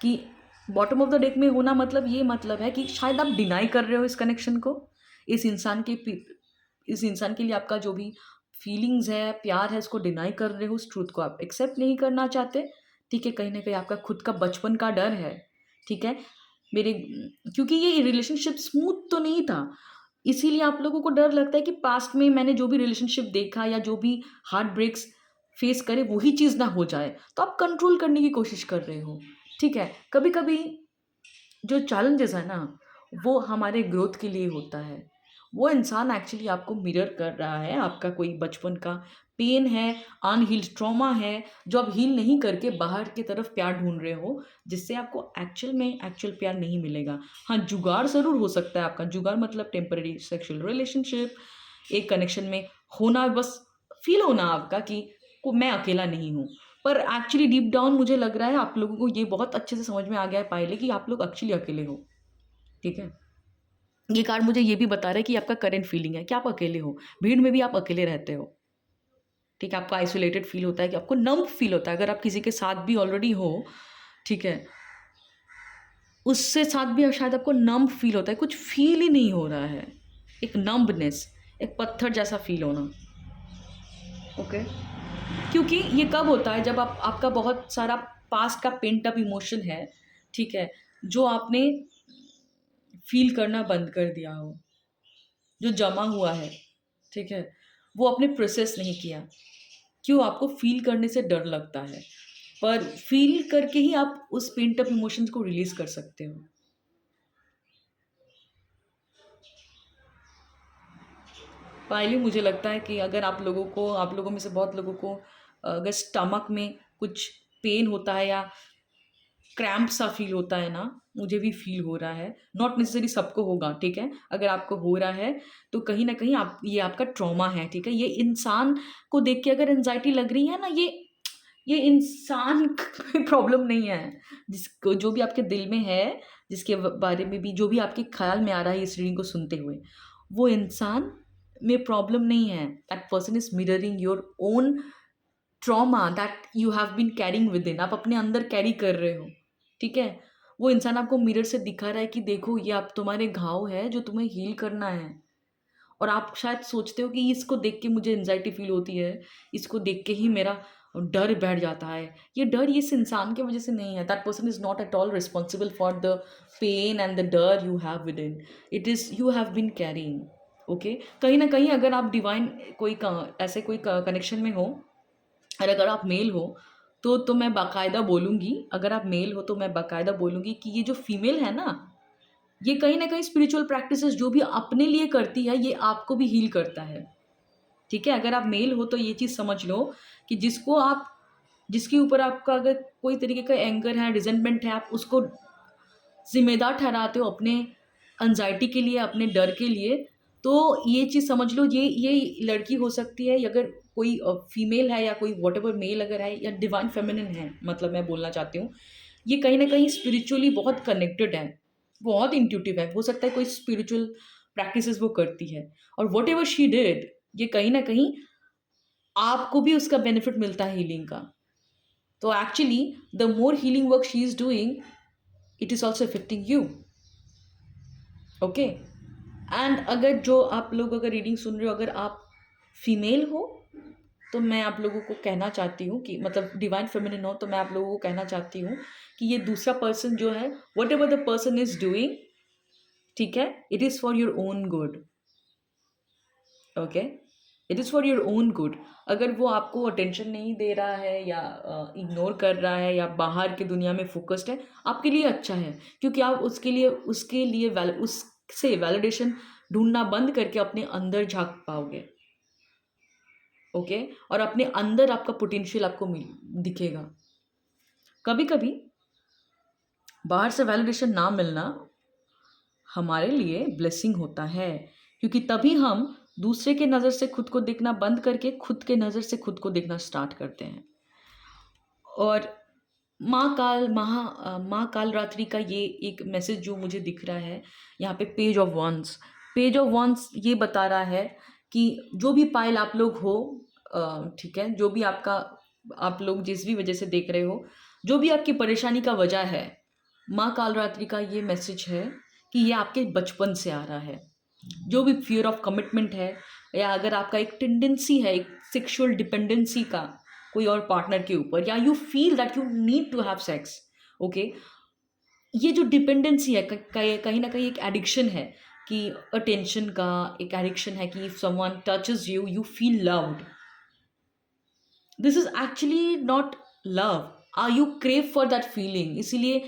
कि बॉटम ऑफ द डेक में होना मतलब ये मतलब है कि शायद आप डिनाई कर रहे हो इस कनेक्शन को, इस इंसान के पी इस इंसान के लिए आपका जो भी फीलिंग्स है, प्यार है, उसको डिनाई कर रहे हो, उस ट्रुथ को आप एक्सेप्ट नहीं करना चाहते, ठीक है? कहीं न कहीं आपका खुद का बचपन का डर है, ठीक है? मेरे क्योंकि ये रिलेशनशिप स्मूथ तो नहीं था, इसीलिए आप लोगों को डर लगता है कि पास्ट में मैंने जो भी रिलेशनशिप देखा या जो भी हार्ट ब्रेक्स फेस करे वही चीज़ ना हो जाए, तो आप कंट्रोल करने की कोशिश कर रहे हो, ठीक है? कभी-कभी जो चैलेंजेस है ना, वो हमारे ग्रोथ के लिए होता है। वो इंसान एक्चुअली आपको मिरर कर रहा है, आपका कोई बचपन का पेन है, अनहील्ड ट्रॉमा है, जो आप हील नहीं करके बाहर की तरफ प्यार ढूँढ रहे हो, जिससे आपको एक्चुअल प्यार नहीं मिलेगा। हाँ, जुगाड़ ज़रूर हो सकता है आपका, जुगाड़ मतलब टेम्परेरी सेक्सुअल रिलेशनशिप, एक कनेक्शन में होना, बस फ़ील होना आपका कि को मैं अकेला नहीं हूँ। पर एक्चुअली डीप डाउन मुझे लग रहा है आप लोगों को ये बहुत अच्छे से समझ में आ गया है पहले कि आप लोग एक्चुअली अकेले हो, ठीक है? ये कार्ड मुझे ये भी बता रहा है कि आपका करंट फीलिंग है कि आप अकेले हो, भीड़ में भी आप अकेले रहते हो, ठीक है? आपको आइसोलेटेड फील होता है कि आपको नम्ब फील होता है अगर आप किसी के साथ भी ऑलरेडी हो, ठीक है? उससे साथ भी शायद आपको नम्ब फील होता है, कुछ फील ही नहीं हो रहा है, एक नम्बनेस, एक पत्थर जैसा फील होना, ओके? क्योंकि ये कब होता है जब आपका बहुत सारा पास्ट का पेंट अप इमोशन है, ठीक है? जो आपने फ़ील करना बंद कर दिया हो, जो जमा हुआ है, ठीक है? वो आपने प्रोसेस नहीं किया। क्यों? आपको फ़ील करने से डर लगता है, पर फ़ील करके ही आप उस पेंट अप इमोशंस को रिलीज़ कर सकते हो। फाइनली मुझे लगता है कि अगर आप लोगों में से बहुत लोगों को अगर स्टमक में कुछ पेन होता है या क्रैम्प सा फ़ील होता है ना, मुझे भी फ़ील हो रहा है। नॉट नेसेसरी सबको होगा, ठीक है? अगर आपको हो रहा है, तो कहीं न कहीं आप ये आपका ट्रॉमा है, ठीक है? ये इंसान को देख के अगर एंग्ज़ायटी लग रही है ना, ये इंसान कोई प्रॉब्लम नहीं है। जिसको जो भी आपके दिल में है, जिसके बारे में भी जो भी आपके ख़्याल में आ रहा है इस रीडिंग को सुनते हुए, वो इंसान में प्रॉब्लम नहीं है। That person is mirroring your own trauma that you have been carrying within. आप अपने अंदर कैरी कर रहे हो, ठीक है? वो इंसान आपको मिरर से दिखा रहा है कि देखो ये आप तुम्हारे घाव है जो तुम्हें हील करना है। और आप शायद सोचते हो कि इसको देख के मुझे एंग्जाइटी फील होती है, इसको देख के ही मेरा डर बैठ जाता है। ये डर इस इंसान की वजह से नहीं है। That person is not at all responsible for the pain and the डर you have within. It is you have been carrying. Okay, कहीं ना कहीं अगर आप डिवाइन ऐसे कोई कनेक्शन में हो, और अगर आप मेल हो तो मैं बाकायदा बोलूँगी, अगर आप मेल हो तो मैं बाकायदा बोलूँगी कि ये जो फीमेल है ना, ये कहीं ना कहीं स्पिरिचुअल प्रैक्टिसेस जो भी अपने लिए करती है, ये आपको भी हील करता है। ठीक है? अगर आप मेल हो तो ये चीज़ समझ लो कि जिसके ऊपर आपका अगर कोई तरीके का एंगर है, रिजेंटमेंट है, आप उसको ज़िम्मेदार ठहराते हो अपने एंग्ज़ायटी के लिए, अपने डर के लिए, तो ये चीज़ समझ लो, ये लड़की हो सकती है, या अगर कोई फीमेल है या कोई व्हाटएवर मेल अगर है या डिवाइन फेमिनिन है, मतलब मैं बोलना चाहती हूँ, ये कहीं न कहीं स्पिरिचुअली बहुत कनेक्टेड है, बहुत इंट्यूटिव है। हो सकता है कोई स्पिरिचुअल प्रैक्टिसेज़ वो करती है, और व्हाटएवर शी डिड, ये कहीं न कहीं आपको भी उसका बेनिफिट मिलता है हीलिंग का। तो actually the more healing work she is doing, it is also affecting you. Okay, and अगर जो आप लोग अगर रीडिंग सुन रहे हो, अगर आप फीमेल हो, तो मैं आप लोगों को कहना चाहती हूँ कि मतलब डिवाइन फेमिनिन हो, तो मैं आप लोगों को कहना चाहती हूँ कि ये दूसरा पर्सन जो है, what ever the person is doing, ठीक है, it is for your own good. Okay, it is for your own good. अगर वो आपको अटेंशन नहीं दे रहा है या इग्नोर कर रहा है या बाहर की दुनिया में फोकस्ड है, आपके लिए अच्छा है, क्योंकि आप उससे वैलिडेशन ढूंढना बंद करके अपने अंदर झांक पाओगे। ओके, और अपने अंदर आपका पोटेंशियल आपको दिखेगा। कभी कभी बाहर से वैलिडेशन ना मिलना हमारे लिए ब्लेसिंग होता है, क्योंकि तभी हम दूसरे के नज़र से खुद को देखना बंद करके खुद के नज़र से खुद को देखना स्टार्ट करते हैं। और माँ काल रात्रि का ये एक मैसेज जो मुझे दिख रहा है यहाँ पे, पेज ऑफ वंस ये बता रहा है कि जो भी पायल आप लोग हो, ठीक है, जो भी आप लोग जिस भी वजह से देख रहे हो, जो भी आपकी परेशानी का वजह है, माँ काल रात्रि का ये मैसेज है कि ये आपके बचपन से आ रहा है। जो भी फियर ऑफ कमिटमेंट है, या अगर आपका एक टेंडेंसी है एक सेक्सुअल डिपेंडेंसी का कोई और पार्टनर के ऊपर, या you feel that you need to have sex, okay, ये जो डिपेंडेंसी है कहीं ना कहीं एक एडिक्शन है, कि अटेंशन का एक एडिक्शन है, कि if someone touches you you feel loved. This is actually not love, you crave for that feeling. इसीलिए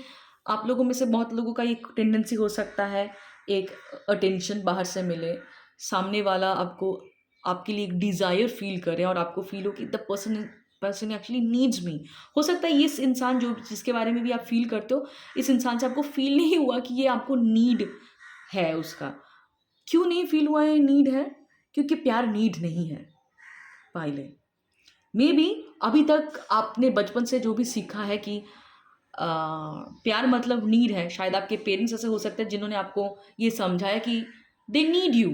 आप लोगों में से बहुत लोगों का एक टेंडेंसी हो सकता है, एक अटेंशन बाहर से मिले, सामने वाला आपके लिए एक डिज़ायर फील करे, और आपको फील हो कि द पर्सन एक्चुअली नीड्स मी। हो सकता है इस इंसान जिसके बारे में भी आप फील करते हो, इस इंसान से आपको फील नहीं हुआ कि ये आपको नीड है उसका। क्यों नहीं फील हुआ है नीड है? क्योंकि प्यार नीड नहीं है पहले। मे बी अभी तक आपने बचपन से जो भी सीखा है कि प्यार मतलब नीड है, शायद आपके पेरेंट्स ऐसे हो सकते हैं जिन्होंने आपको ये समझाया कि दे नीड यू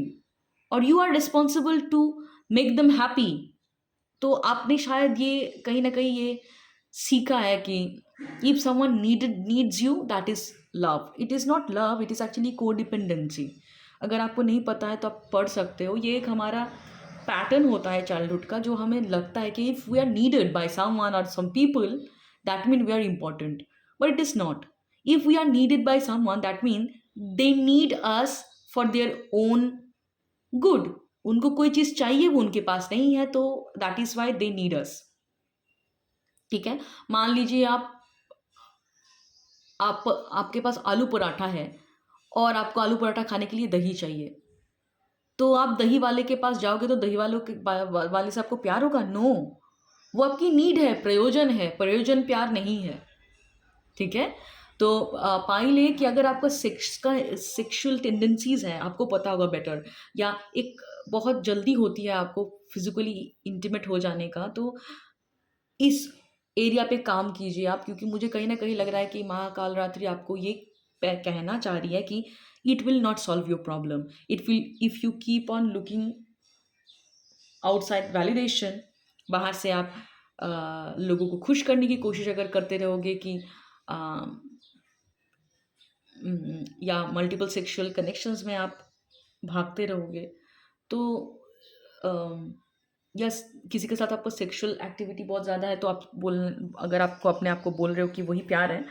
और you are responsible to make them happy. तो आपने शायद ये कहीं ना कहीं ये सीखा है कि if someone needs you that is love. It is not love, it is actually codependency. अगर आपको नहीं पता है तो आप पढ़ सकते हो। ये एक हमारा पैटर्न होता है चाइल्डहुड का, जो हमें लगता है कि if we are needed by someone और some people that mean we are important, but it is not. If we are needed by someone that mean they need us for their own good. उनको कोई चीज़ चाहिए, वो उनके पास नहीं है, तो that is why they need अस। ठीक है? मान लीजिए आप आपके पास आलू पराठा है और आपको आलू पराठा खाने के लिए दही चाहिए। तो आप दही वाले के पास जाओगे तो दही वालों के वाले से आपको प्यार होगा? नो, वो आपकी नीड है, प्रयोजन है, प्रयोजन प्यार नहीं है। ठीक है? तो पाई ले कि अगर आपका सेक्सुअल टेंडेंसीज हैं, आपको पता होगा बेटर, या एक बहुत जल्दी होती है आपको फिजिकली इंटीमेट हो जाने का, तो इस एरिया पे काम कीजिए आप, क्योंकि मुझे कहीं ना कहीं लग रहा है कि महाकाल रात्रि आपको ये कहना चाह रही है कि it will not solve your problem. It will, if you keep on looking outside validation, बाहर से आप लोगों को खुश करने की कोशिश अगर करते रहोगे कि या मल्टीपल सेक्सुअल कनेक्शंस में आप भागते रहोगे, तो या किसी के साथ आपको सेक्सुअल एक्टिविटी बहुत ज़्यादा है, तो आप अगर आपको अपने आप को बोल रहे हो कि वही प्यार है,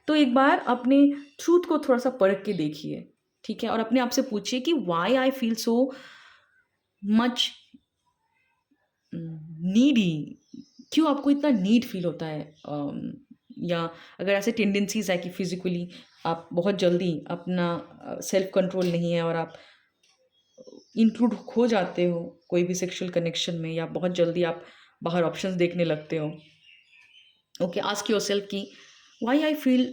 तो एक बार अपने ट्रूथ को थोड़ा सा परख के देखिए। ठीक है? और अपने आप से पूछिए कि why I feel so much needy, क्यों आपको इतना नीड फील होता है। या अगर ऐसे टेंडेंसीज है कि फिजिकली आप बहुत जल्दी अपना सेल्फ कंट्रोल नहीं है और आप इंक्लूड हो जाते हो कोई भी सेक्सुअल कनेक्शन में, या बहुत जल्दी आप बाहर ऑप्शंस देखने लगते हो, ओके, आस्क योरसेल्फ कि why I feel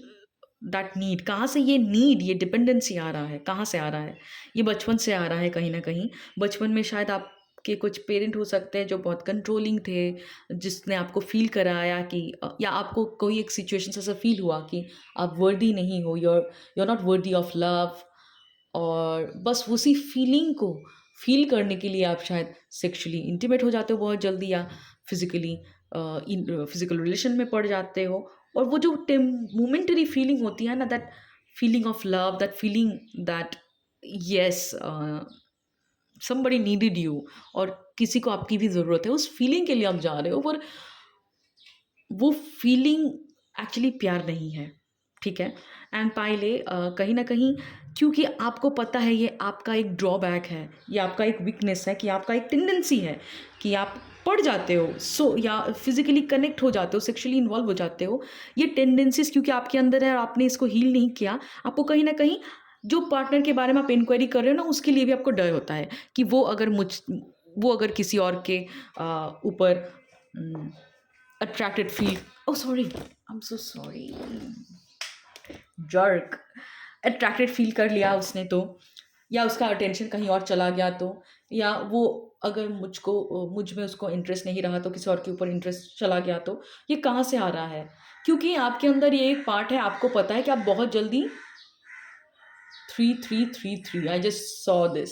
that need. कहाँ से ये नीड, ये डिपेंडेंसी आ रहा है, कहाँ से आ रहा है? ये बचपन से आ रहा है कहीं ना कहीं। बचपन में शायद आपके कुछ पेरेंट हो सकते हैं जो बहुत कंट्रोलिंग थे, जिसने आपको फील कराया कि या आपको कोई एक सिचुएशन से ऐसा फील हुआ कि आप वर्दी नहीं हो, you're not worthy of love, और बस उसी फीलिंग को फील करने के लिए आप शायद सेक्सुअली इंटीमेट हो जाते हो बहुत जल्दी, या फिजिकली फिजिकल रिलेशन में पड़ जाते हो। और वो जो मोमेंटरी फीलिंग होती है ना, that feeling of love, that feeling that yes somebody needed you, और किसी को आपकी भी ज़रूरत है, उस फीलिंग के लिए आप जा रहे हो, पर वो फीलिंग एक्चुअली प्यार नहीं है। ठीक है? एंड पाइले कहीं ना कहीं, क्योंकि आपको पता है ये आपका एक ड्रॉबैक है, ये आपका एक वीकनेस है, कि आपका एक टेंडेंसी है कि आप पड़ जाते हो, या फिजिकली कनेक्ट हो जाते हो, सेक्सुअली इन्वॉल्व हो जाते हो। ये टेंडेंसीज क्योंकि आपके अंदर है और आपने इसको हील नहीं किया, आपको कहीं ना कहीं जो पार्टनर के बारे में आप इंक्वायरी कर रहे हो ना, उसके लिए भी आपको डर होता है कि वो अगर किसी और के ऊपर attracted feel, oh sorry, I am so sorry, jerk, attracted feel कर लिया उसने तो, या उसका अटेंशन कहीं और चला गया तो, या वो अगर मुझ में उसको इंटरेस्ट नहीं रहा तो किसी और के ऊपर इंटरेस्ट चला गया, तो ये कहाँ से आ रहा है? क्योंकि आपके अंदर ये एक पार्ट है, आपको पता है कि आप बहुत जल्दी 3333, आई जस्ट सॉ दिस,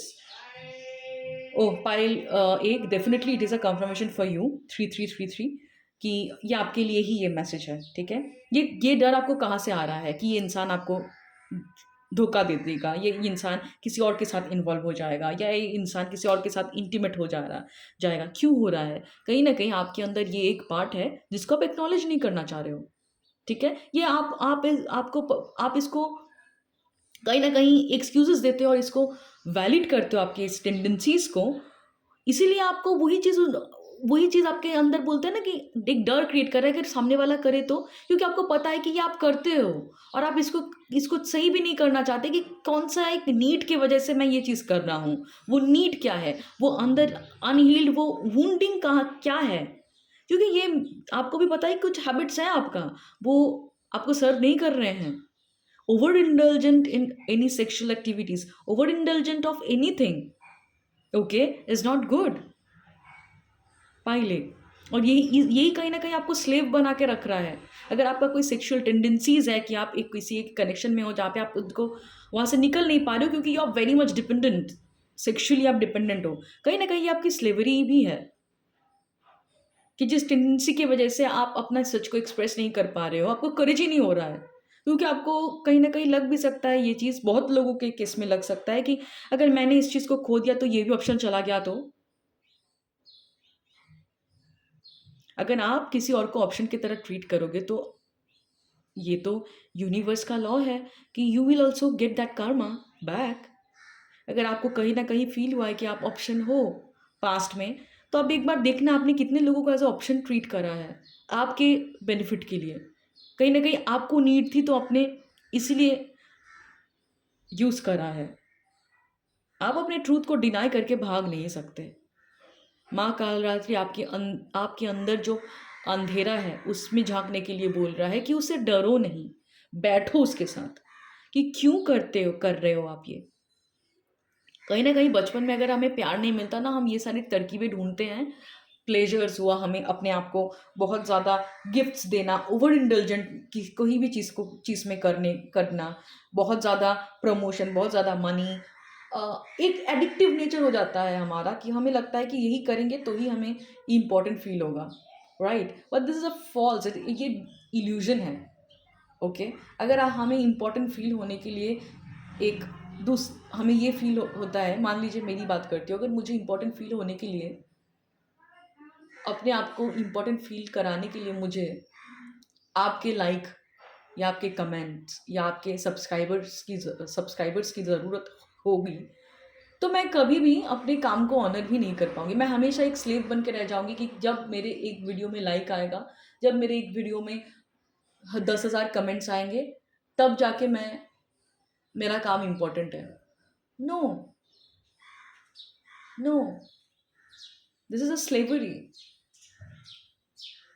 ओह पायल, एक definitely it is a confirmation for you, 3333, कि ये आपके लिए ही ये मैसेज है। ठीक है? ये डर आपको कहाँ से आ रहा है कि ये इंसान आपको धोखा दे देगा, ये इंसान किसी और के साथ इन्वॉल्व हो जाएगा, या ये इंसान किसी और के साथ इंटीमेट हो जाएगा, क्यों हो रहा है? कहीं ना कहीं आपके अंदर ये एक पार्ट है जिसको आप एक्नॉलेज नहीं करना चाह रहे हो। ठीक है? ये आप इसको कहीं ना कहीं एक्सक्यूजेस देते हो और इसको वैलिड करते हो आपके इस टेंडेंसीज को, इसीलिए आपको वही चीज़ आपके अंदर बोलते हैं ना कि एक डर क्रिएट कर रहा है कि सामने वाला करे तो, क्योंकि आपको पता है कि ये आप करते हो और आप इसको सही भी नहीं करना चाहते कि कौन सा एक नीड की वजह से मैं ये चीज़ कर रहा हूँ। वो नीड क्या है, वो अंदर अनहील्ड वो वुंडिंग कहाँ क्या है, क्योंकि ये आपको भी पता है कुछ हैबिट्स हैं आपका, वो आपको सर्व नहीं कर रहे हैं। Overindulgent in any sexual activities, overindulgent of anything, okay, is not good, पाइले। और यही कहीं ना कहीं आपको स्लेव बना के रख रहा है। अगर आपका कोई सेक्सुअल टेंडेंसीज है कि आप किसी एक कनेक्शन में हो जहाँ पे आप उनको वहाँ से निकल नहीं पा रहे हो, क्योंकि you are very much dependent, sexually आप डिपेंडेंट हो, कहीं ना कहीं आपकी स्लेवरी भी है, कि जिस टेंडेंसी की वजह से आप अपना सच को एक्सप्रेस नहीं कर पा रहे हो, आपको करेज ही नहीं हो रहा है। क्योंकि आपको कहीं ना कहीं लग भी सकता है, ये चीज़ बहुत लोगों के केस में लग सकता है कि अगर मैंने इस चीज़ को खो दिया तो ये भी ऑप्शन चला गया, तो अगर आप किसी और को ऑप्शन की तरह ट्रीट करोगे तो ये तो यूनिवर्स का लॉ है कि you will also get that Karma back. अगर आपको कहीं न कहीं फ़ील हुआ है कि आप ऑप्शन हो पास्ट में, तो अब एक बार देखना आपने कितने लोगों को एज़ अ ऑप्शन ट्रीट करा है, आपके बेनिफिट के लिए। कहीं न कहीं आपको नीड थी तो आपने इसीलिए यूज़ करा है। आप अपने ट्रूथ को डिनाई करके भाग नहीं सकते। माँ कालरात्रि आपके अंदर जो अंधेरा है, उसमें झाँकने के लिए बोल रहा है कि उससे डरो नहीं, बैठो उसके साथ कि क्यों कर रहे हो आप ये? कहीं न कहीं बचपन में अगर हमें प्यार नहीं मिलता ना, हम ये सारी तरकीबें ढूँढते हैं। प्लेज़र्स हुआ, हमें अपने आप को बहुत ज़्यादा गिफ्ट्स देना, ओवर इंडल्जेंट कि कोई भी चीज़ में करना, बहुत ज़्यादा प्रमोशन, बहुत ज़्यादा मनी, एक एडिक्टिव नेचर हो जाता है हमारा कि हमें लगता है कि यही करेंगे तो ही हमें इम्पोर्टेंट फ़ील होगा, right? But this is a false, ये इल्यूज़न है, ओके? अगर हमें इम्पोर्टेंट फ़ील होने के लिए एक हमें ये फ़ील होता है, मान लीजिए मेरी बात करती हूँ, अगर मुझे इम्पोर्टेंट फ़ील होने के लिए अपने आप को इम्पोर्टेंट फ़ील कराने के लिए मुझे आपके लाइक या आपके कमेंट्स या आपके सब्सक्राइबर्स की ज़रूरत होगी, तो मैं कभी भी अपने काम को ऑनर ही नहीं कर पाऊँगी। मैं हमेशा एक स्लेव बन के रह जाऊँगी कि जब मेरे एक वीडियो में लाइक आएगा, जब मेरे एक वीडियो में 10,000 कमेंट्स आएँगे, तब जाके मेरा काम इम्पोर्टेंट है। No, no, this is a slavery.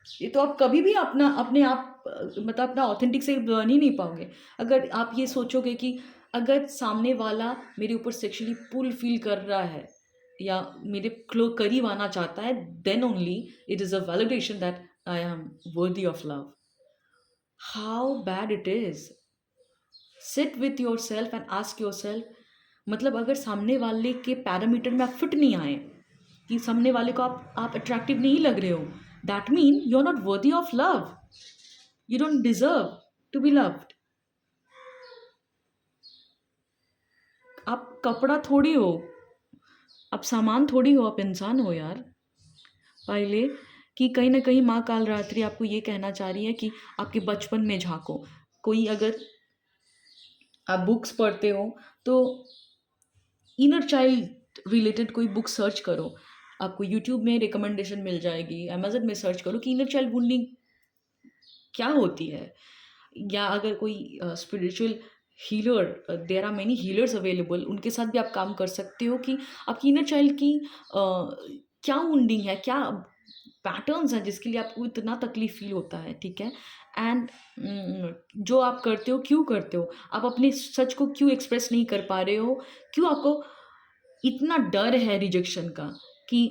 ये तो आप कभी भी अपने आप मतलब अपना ऑथेंटिक सेल्फ बन ही नहीं पाओगे। अगर आप ये सोचोगे कि अगर सामने वाला मेरे ऊपर सेक्सुअली पुल फ़ील कर रहा है या मेरे करीब आना चाहता है, then only it is a validation that I am worthy of love. How bad it is! Sit with yourself and ask yourself, मतलब अगर सामने वाले के पैरामीटर में आप फिट नहीं आए, कि सामने वाले को आप अट्रैक्टिव नहीं लग रहे हो, that mean you are not worthy of love. You don't deserve to be loved. आप कपड़ा थोड़ी हो, आप सामान थोड़ी हो, आप इंसान हो यार। पहले कि कहीं ना कहीं माँ कालरात्रि आपको ये कहना चाह रही है कि आपके बचपन में झांको। कोई अगर आप बुक्स पढ़ते हो तो इनर चाइल्ड रिलेटेड कोई बुक सर्च करो, आपको यूट्यूब में रिकमेंडेशन मिल जाएगी, अमेजन में सर्च करो कि इनर चाइल्ड वुंडिंग क्या होती है। या अगर कोई spiritual healer, there are many healers available, उनके साथ भी आप काम कर सकते हो कि आपकी इनर चाइल्ड की क्या वुंडिंग है, क्या पैटर्न्स हैं जिसके लिए आपको इतना तकलीफ फील होता है, ठीक है? एंड जो आप करते हो क्यों करते हो, आप अपने सच को क्यों एक्सप्रेस नहीं कर पा रहे हो, क्यों आपको इतना डर है रिजेक्शन का कि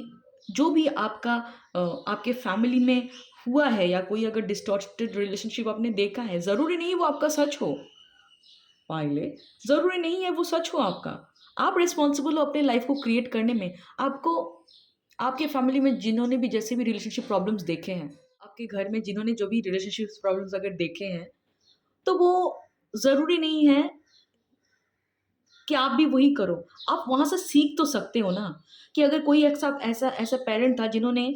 जो भी आपके फैमिली में हुआ है या कोई अगर डिस्टॉर्टेड रिलेशनशिप आपने देखा है, ज़रूरी नहीं वो आपका सच हो। पाइले, ज़रूरी नहीं है वो सच हो आपका। आप रिस्पॉन्सिबल हो अपने लाइफ को क्रिएट करने में। आपको आपके फैमिली में जिन्होंने भी जैसे भी रिलेशनशिप प्रॉब्लम्स देखे हैं, आपके घर में जिन्होंने जो भी रिलेशनशिप प्रॉब्लम्स अगर देखे हैं, तो वो ज़रूरी नहीं है कि आप भी वही करो। आप वहाँ से सीख तो सकते हो ना, कि अगर कोई एक साथ ऐसा ऐसा पेरेंट था जिन्होंने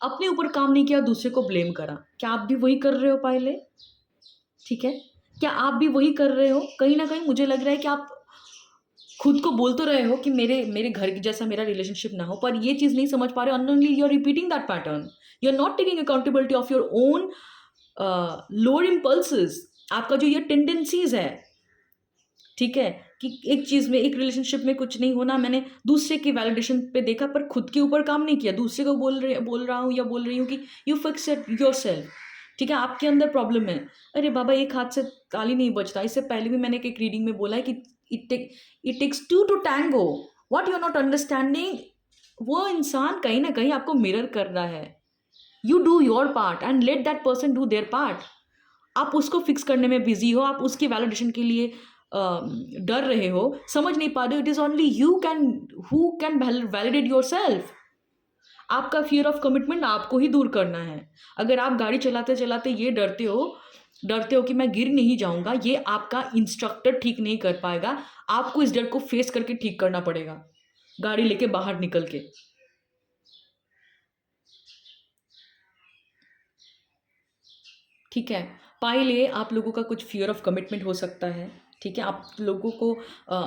अपने ऊपर काम नहीं किया, दूसरे को ब्लेम करा। क्या आप भी वही कर रहे हो पहले? ठीक है? क्या आप भी वही कर रहे हो? कहीं न कहीं मुझे लग रहा है कि आप खुद को बोल तो रहे हो कि मेरे मेरे घर के जैसा मेरा रिलेशनशिप ना हो, पर ये चीज़ नहीं समझ पा रहे हो। Unknowingly you are repeating that pattern. You are not taking accountability of your own lower impulses. आपका जो ये टेंडेंसीज़ है, ठीक है? कि एक चीज़ में, एक रिलेशनशिप में कुछ नहीं होना, मैंने दूसरे के वैलिडेशन पे देखा पर खुद के ऊपर काम नहीं किया। दूसरे को बोल रहा हूँ या बोल रही हूँ कि यू फिक्स इट योरसेल्फ। ठीक है? आपके अंदर प्रॉब्लम है। अरे बाबा, एक हाथ से ताली नहीं बजता। इससे पहले भी मैंने एक रीडिंग में बोला है कि it takes two to tango. What you are not understanding, वो इंसान कहीं न कहीं आपको मिरर कर रहा है। You do your part and let that person do their part. आप उसको फिक्स करने में बिजी हो, आप उसकी वैलिडेशन के लिए डर रहे हो, समझ नहीं पा रहे हो। It is only you can who can validate your self. आपका फियर ऑफ कमिटमेंट आपको ही दूर करना है। अगर आप गाड़ी चलाते चलाते ये डरते हो कि मैं गिर नहीं जाऊंगा, ये आपका इंस्ट्रक्टर ठीक नहीं कर पाएगा। आपको इस डर को फेस करके ठीक करना पड़ेगा, गाड़ी लेके बाहर निकल के। ठीक है? पाइले आप लोगों का कुछ फियर ऑफ कमिटमेंट हो सकता है, ठीक है, आप लोगों को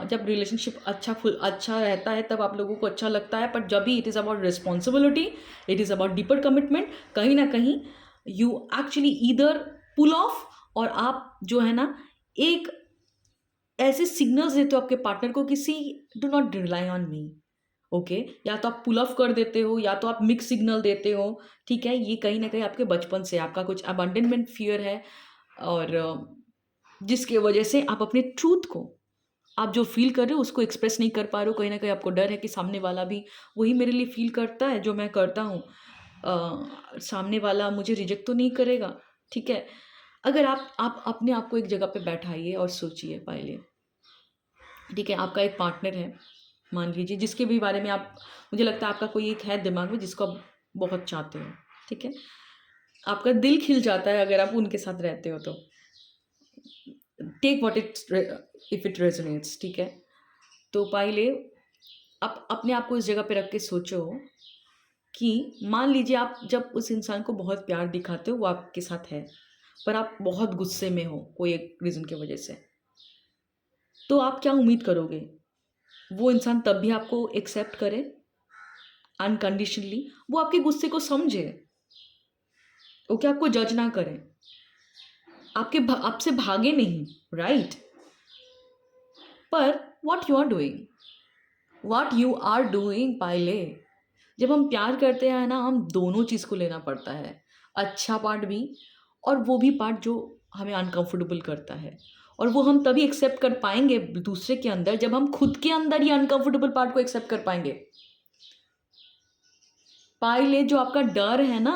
जब रिलेशनशिप अच्छा रहता है तब आप लोगों को अच्छा लगता है, पर जब भी it is about responsibility, it is about deeper commitment, कहीं ना कहीं you actually either pull off, और आप जो है ना एक ऐसे सिग्नल्स देते हो आपके पार्टनर को कि see, do not rely on me. Okay, या तो आप पुल ऑफ कर देते हो या तो आप मिक्स सिग्नल देते हो। ठीक है, ये कहीं ना कहीं आपके बचपन से आपका कुछ अबंडनमेंट फियर है, और जिसके वजह से आप अपने ट्रूथ को, आप जो फील कर रहे हो उसको एक्सप्रेस नहीं कर पा रहे हो। कहीं ना कहीं आपको डर है कि सामने वाला भी वही मेरे लिए फील करता है जो मैं करता हूँ, सामने वाला मुझे रिजेक्ट तो नहीं करेगा। ठीक है, अगर आप अपने आप को एक जगह पे बैठाइए और सोचिए पहले। ठीक है, आपका एक पार्टनर है मान लीजिए, जिसके भी बारे में आप, मुझे लगता है आपका कोई एक है दिमाग में जिसको आप बहुत चाहते हो। ठीक है, आपका दिल खिल जाता है अगर आप उनके साथ रहते हो तो। Take what it if it resonates. ठीक है, तो पहले आप अपने आप को इस जगह पे रख के सोचो कि मान लीजिए आप जब उस इंसान को बहुत प्यार दिखाते हो, वो आपके साथ है, पर आप बहुत गुस्से में हो कोई एक रीज़न की वजह से, तो आप क्या उम्मीद करोगे? वो इंसान तब भी आपको एक्सेप्ट करे अनकंडीशनली, वो आपके गुस्से को समझे, ओके, आपको जज ना करे, आपसे भागे नहीं, राइट? पर व्हाट यू आर डूइंग पहले, जब हम प्यार करते हैं ना, हम दोनों चीज़ को लेना पड़ता है, अच्छा पार्ट भी और वो भी पार्ट जो हमें अनकंफर्टेबल करता है। और वो हम तभी एक्सेप्ट कर पाएंगे दूसरे के अंदर जब हम खुद के अंदर ये अनकंफर्टेबल पार्ट को एक्सेप्ट कर पाएंगे। पहले जो आपका डर है ना,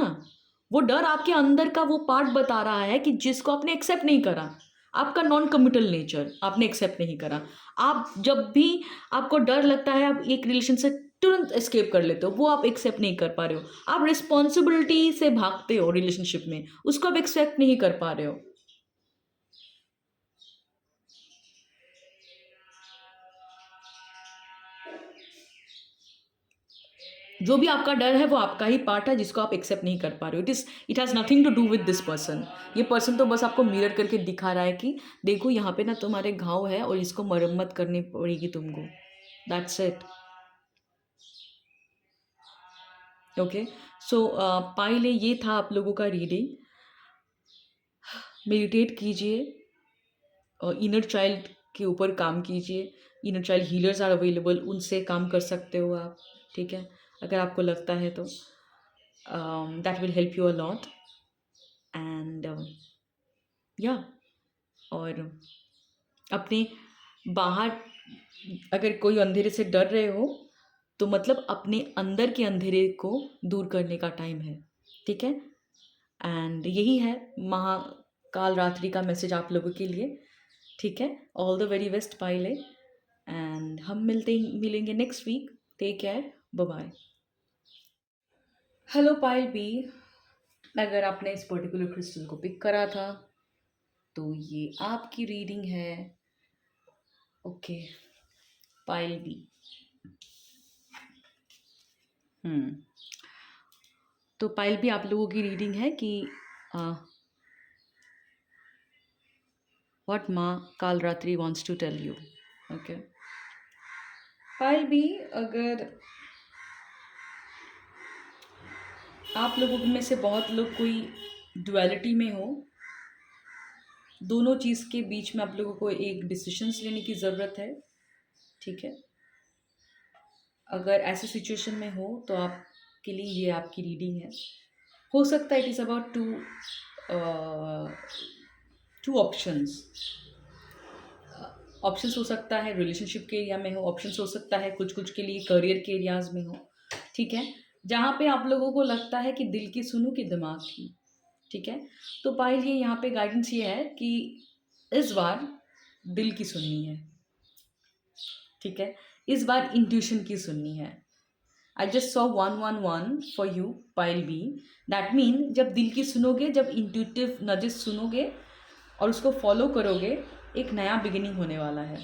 वो डर आपके अंदर का वो पार्ट बता रहा है कि जिसको आपने एक्सेप्ट नहीं करा, आपका नॉन कमिटल नेचर आपने एक्सेप्ट नहीं करा। आप जब भी आपको डर लगता है, आप एक रिलेशन से तुरंत एस्केप कर लेते हो, वो आप एक्सेप्ट नहीं कर पा रहे हो। आप रिस्पॉन्सिबिलिटी से भागते हो रिलेशनशिप में, उसको आप एक्सेप्ट नहीं कर पा रहे हो। जो भी आपका डर है वो आपका ही पार्ट है जिसको आप एक्सेप्ट नहीं कर पा रहे हो। It has nothing to do with this person. ये पर्सन तो बस आपको मिरर करके दिखा रहा है कि देखो यहाँ पे ना तुम्हारे घाव है और इसको मरम्मत करनी पड़ेगी तुमको। That's it. ओके, सो पहले ये था आप लोगों का रीडिंग। मेडिटेट कीजिए और इनर चाइल्ड के ऊपर काम कीजिए। Inner child healers are available, उनसे काम कर सकते हो आप। ठीक है, अगर आपको लगता है तो that will help you a lot. And या और अपने बाहर, अगर कोई अंधेरे से डर रहे हो तो मतलब अपने अंदर के अंधेरे को दूर करने का टाइम है। ठीक है, एंड यही है महाकाल रात्रि का मैसेज आप लोगों के लिए। ठीक है, all the very best pile A, and हम मिलेंगे next week. Take care, bye bye. Hello pile B, अगर आपने इस पर्टिकुलर क्रिस्टल को पिक करा था तो ये आपकी रीडिंग है। ओके, पायल बी। हम्म, तो पायल भी आप लोगों की रीडिंग है कि व्हाट माँ Kalratri wants to tell you. Okay, pile B, अगर आप लोगों में से बहुत लोग कोई डुअलिटी में हो, दोनों चीज़ के बीच में आप लोगों को एक डिसीजंस लेने की ज़रूरत है। ठीक है, अगर ऐसे सिचुएशन में हो तो आपके लिए ये आपकी रीडिंग है। हो सकता है it is about two options. Options हो सकता है रिलेशनशिप के एरिया में हो, ऑप्शंस हो सकता है कुछ कुछ के लिए करियर के एरियाज में हो। ठीक है, जहाँ पे आप लोगों को लगता है कि दिल की सुनूं कि दिमाग की। ठीक है, तो पायल ये यहाँ पे गाइडेंस ये है कि इस बार दिल की सुननी है। ठीक है, इस बार इंट्यूशन की सुननी है। I just saw 111 for you Payal B. That mean जब दिल की सुनोगे, जब इंट्यूटिव नजेस सुनोगे और उसको फॉलो करोगे, एक नया बिगिनिंग होने वाला है।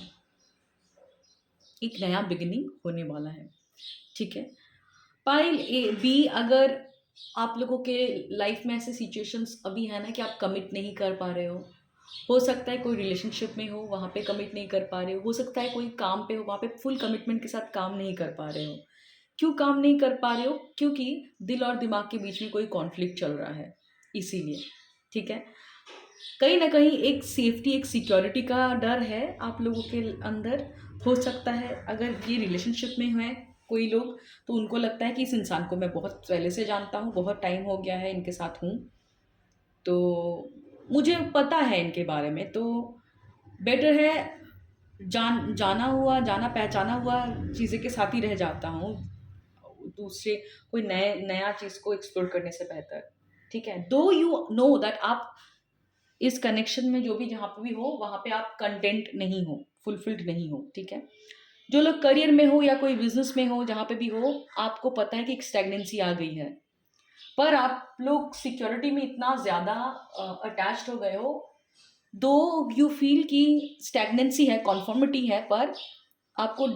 एक नया बिगिनिंग होने वाला है। ठीक है, पाइल ए बी, अगर आप लोगों के लाइफ में ऐसे सिचुएशंस अभी है ना कि आप कमिट नहीं कर पा रहे हो, हो सकता है कोई रिलेशनशिप में हो, वहाँ पे कमिट नहीं कर पा रहे हो सकता है कोई काम पे हो, वहाँ पे फुल कमिटमेंट के साथ काम नहीं कर पा रहे हो। क्यों काम नहीं कर पा रहे हो? क्योंकि दिल और दिमाग के बीच में कोई कॉन्फ्लिक्ट चल रहा है, इसीलिए। ठीक है? कहीं न कहीं एक सेफ्टी, एक सिक्योरिटी का डर है आप लोगों के अंदर। हो सकता है अगर ये रिलेशनशिप में हैं कोई लोग, तो उनको लगता है कि इस इंसान को मैं बहुत पहले से जानता हूँ, बहुत टाइम हो गया है इनके साथ हूँ, तो मुझे पता है इनके बारे में, तो बेटर है जाना पहचाना हुआ चीज़ें के साथ ही रह जाता हूँ, दूसरे कोई नया चीज़ को एक्सप्लोर करने से बेहतर। ठीक है? दो यू नो दैट आप इस कनेक्शन में जो भी जहाँ पे भी हो, वहाँ पे आप कंटेंट नहीं हो, फुलफिल्ड नहीं हो। ठीक है? जो लोग करियर में हो या कोई बिज़नेस में हो, जहाँ पे भी हो, आपको पता है कि एक स्टैग्नेंसी आ गई है। पर आप लोग सिक्योरिटी में इतना ज़्यादा अटैच्ड हो गए हो, दो यू फील कि स्टैग्नेंसी है, कन्फर्मिटी है, पर आपको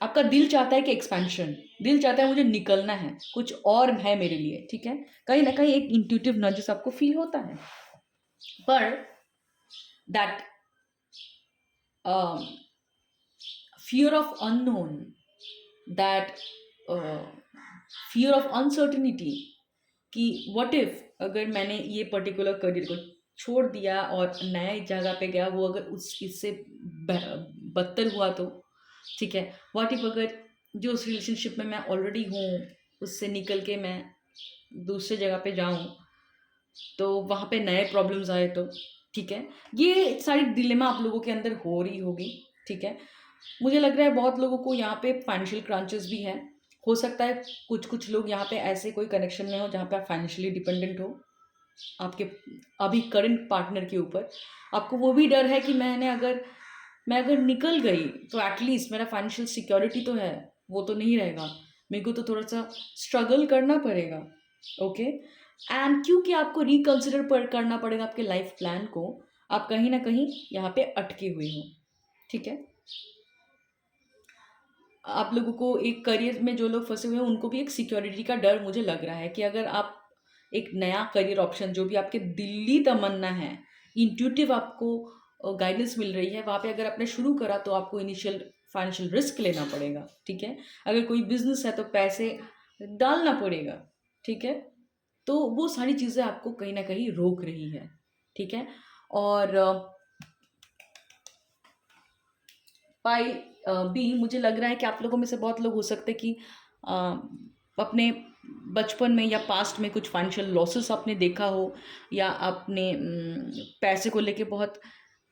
आपका दिल चाहता है कि एक्सपेंशन, दिल चाहता है मुझे निकलना है, कुछ और है मेरे लिए। ठीक है? कहीं न कहीं एक इंट्यूटिव नडज आपको फील होता है। पर that fear of unknown, that uh, fear of uncertainty, कि व्हाट इफ अगर मैंने ये पर्टिकुलर करियर को छोड़ दिया और नए जगह पे गया, वो अगर उस इससे बदतर हुआ तो। ठीक है? व्हाट इफ अगर जो उस रिलेशनशिप में मैं ऑलरेडी हूँ उससे निकल के मैं दूसरे जगह पे जाऊँ, तो वहाँ पे नए प्रॉब्लम्स आए तो। ठीक है? ये सारी डिलेमा आप लोगों के अंदर हो रही होगी। ठीक है? मुझे लग रहा है बहुत लोगों को यहाँ पे फाइनेंशियल क्रंचेस भी हैं। हो सकता है कुछ-कुछ लोग यहाँ पे ऐसे कोई कनेक्शन में हो जहाँ पे आप फाइनेंशियली डिपेंडेंट हो, आपके अभी करंट पार्टनर के ऊपर। आपको वो भी डर है कि मैं अगर निकल गई तो एटलीस्ट मेरा फाइनेंशियल सिक्योरिटी तो है, वो तो नहीं रहेगा। मेरे को तो थोड़ा-सा स्ट्रगल करना पड़ेगा। ओके? एंड क्योंकि आपको रिकंसिडर करना पड़ेगा आपके लाइफ प्लान को, आप कहीं न कहीं यहाँ पे अटके हुए हो। ठीक है? आप लोगों को एक करियर में जो लोग फँसे हुए हैं, उनको भी एक सिक्योरिटी का डर मुझे लग रहा है कि अगर आप एक नया करियर ऑप्शन जो भी आपके दिली तमन्ना है, इंट्यूटिव आपको गाइडेंस मिल रही है, वहाँ पे अगर आपने शुरू करा तो आपको इनिशियल फाइनेंशियल रिस्क लेना पड़ेगा। ठीक है? अगर कोई बिज़नेस है तो पैसे डालना पड़ेगा। ठीक है? तो वो सारी चीज़ें आपको कहीं न कहीं रोक रही है। ठीक है? और बाई बी मुझे लग रहा है कि आप लोगों में से बहुत लोग हो सकते हैं कि अ, अपने बचपन में या पास्ट में कुछ फाइनेंशियल लॉसेस आपने देखा हो, या आपने पैसे को लेके बहुत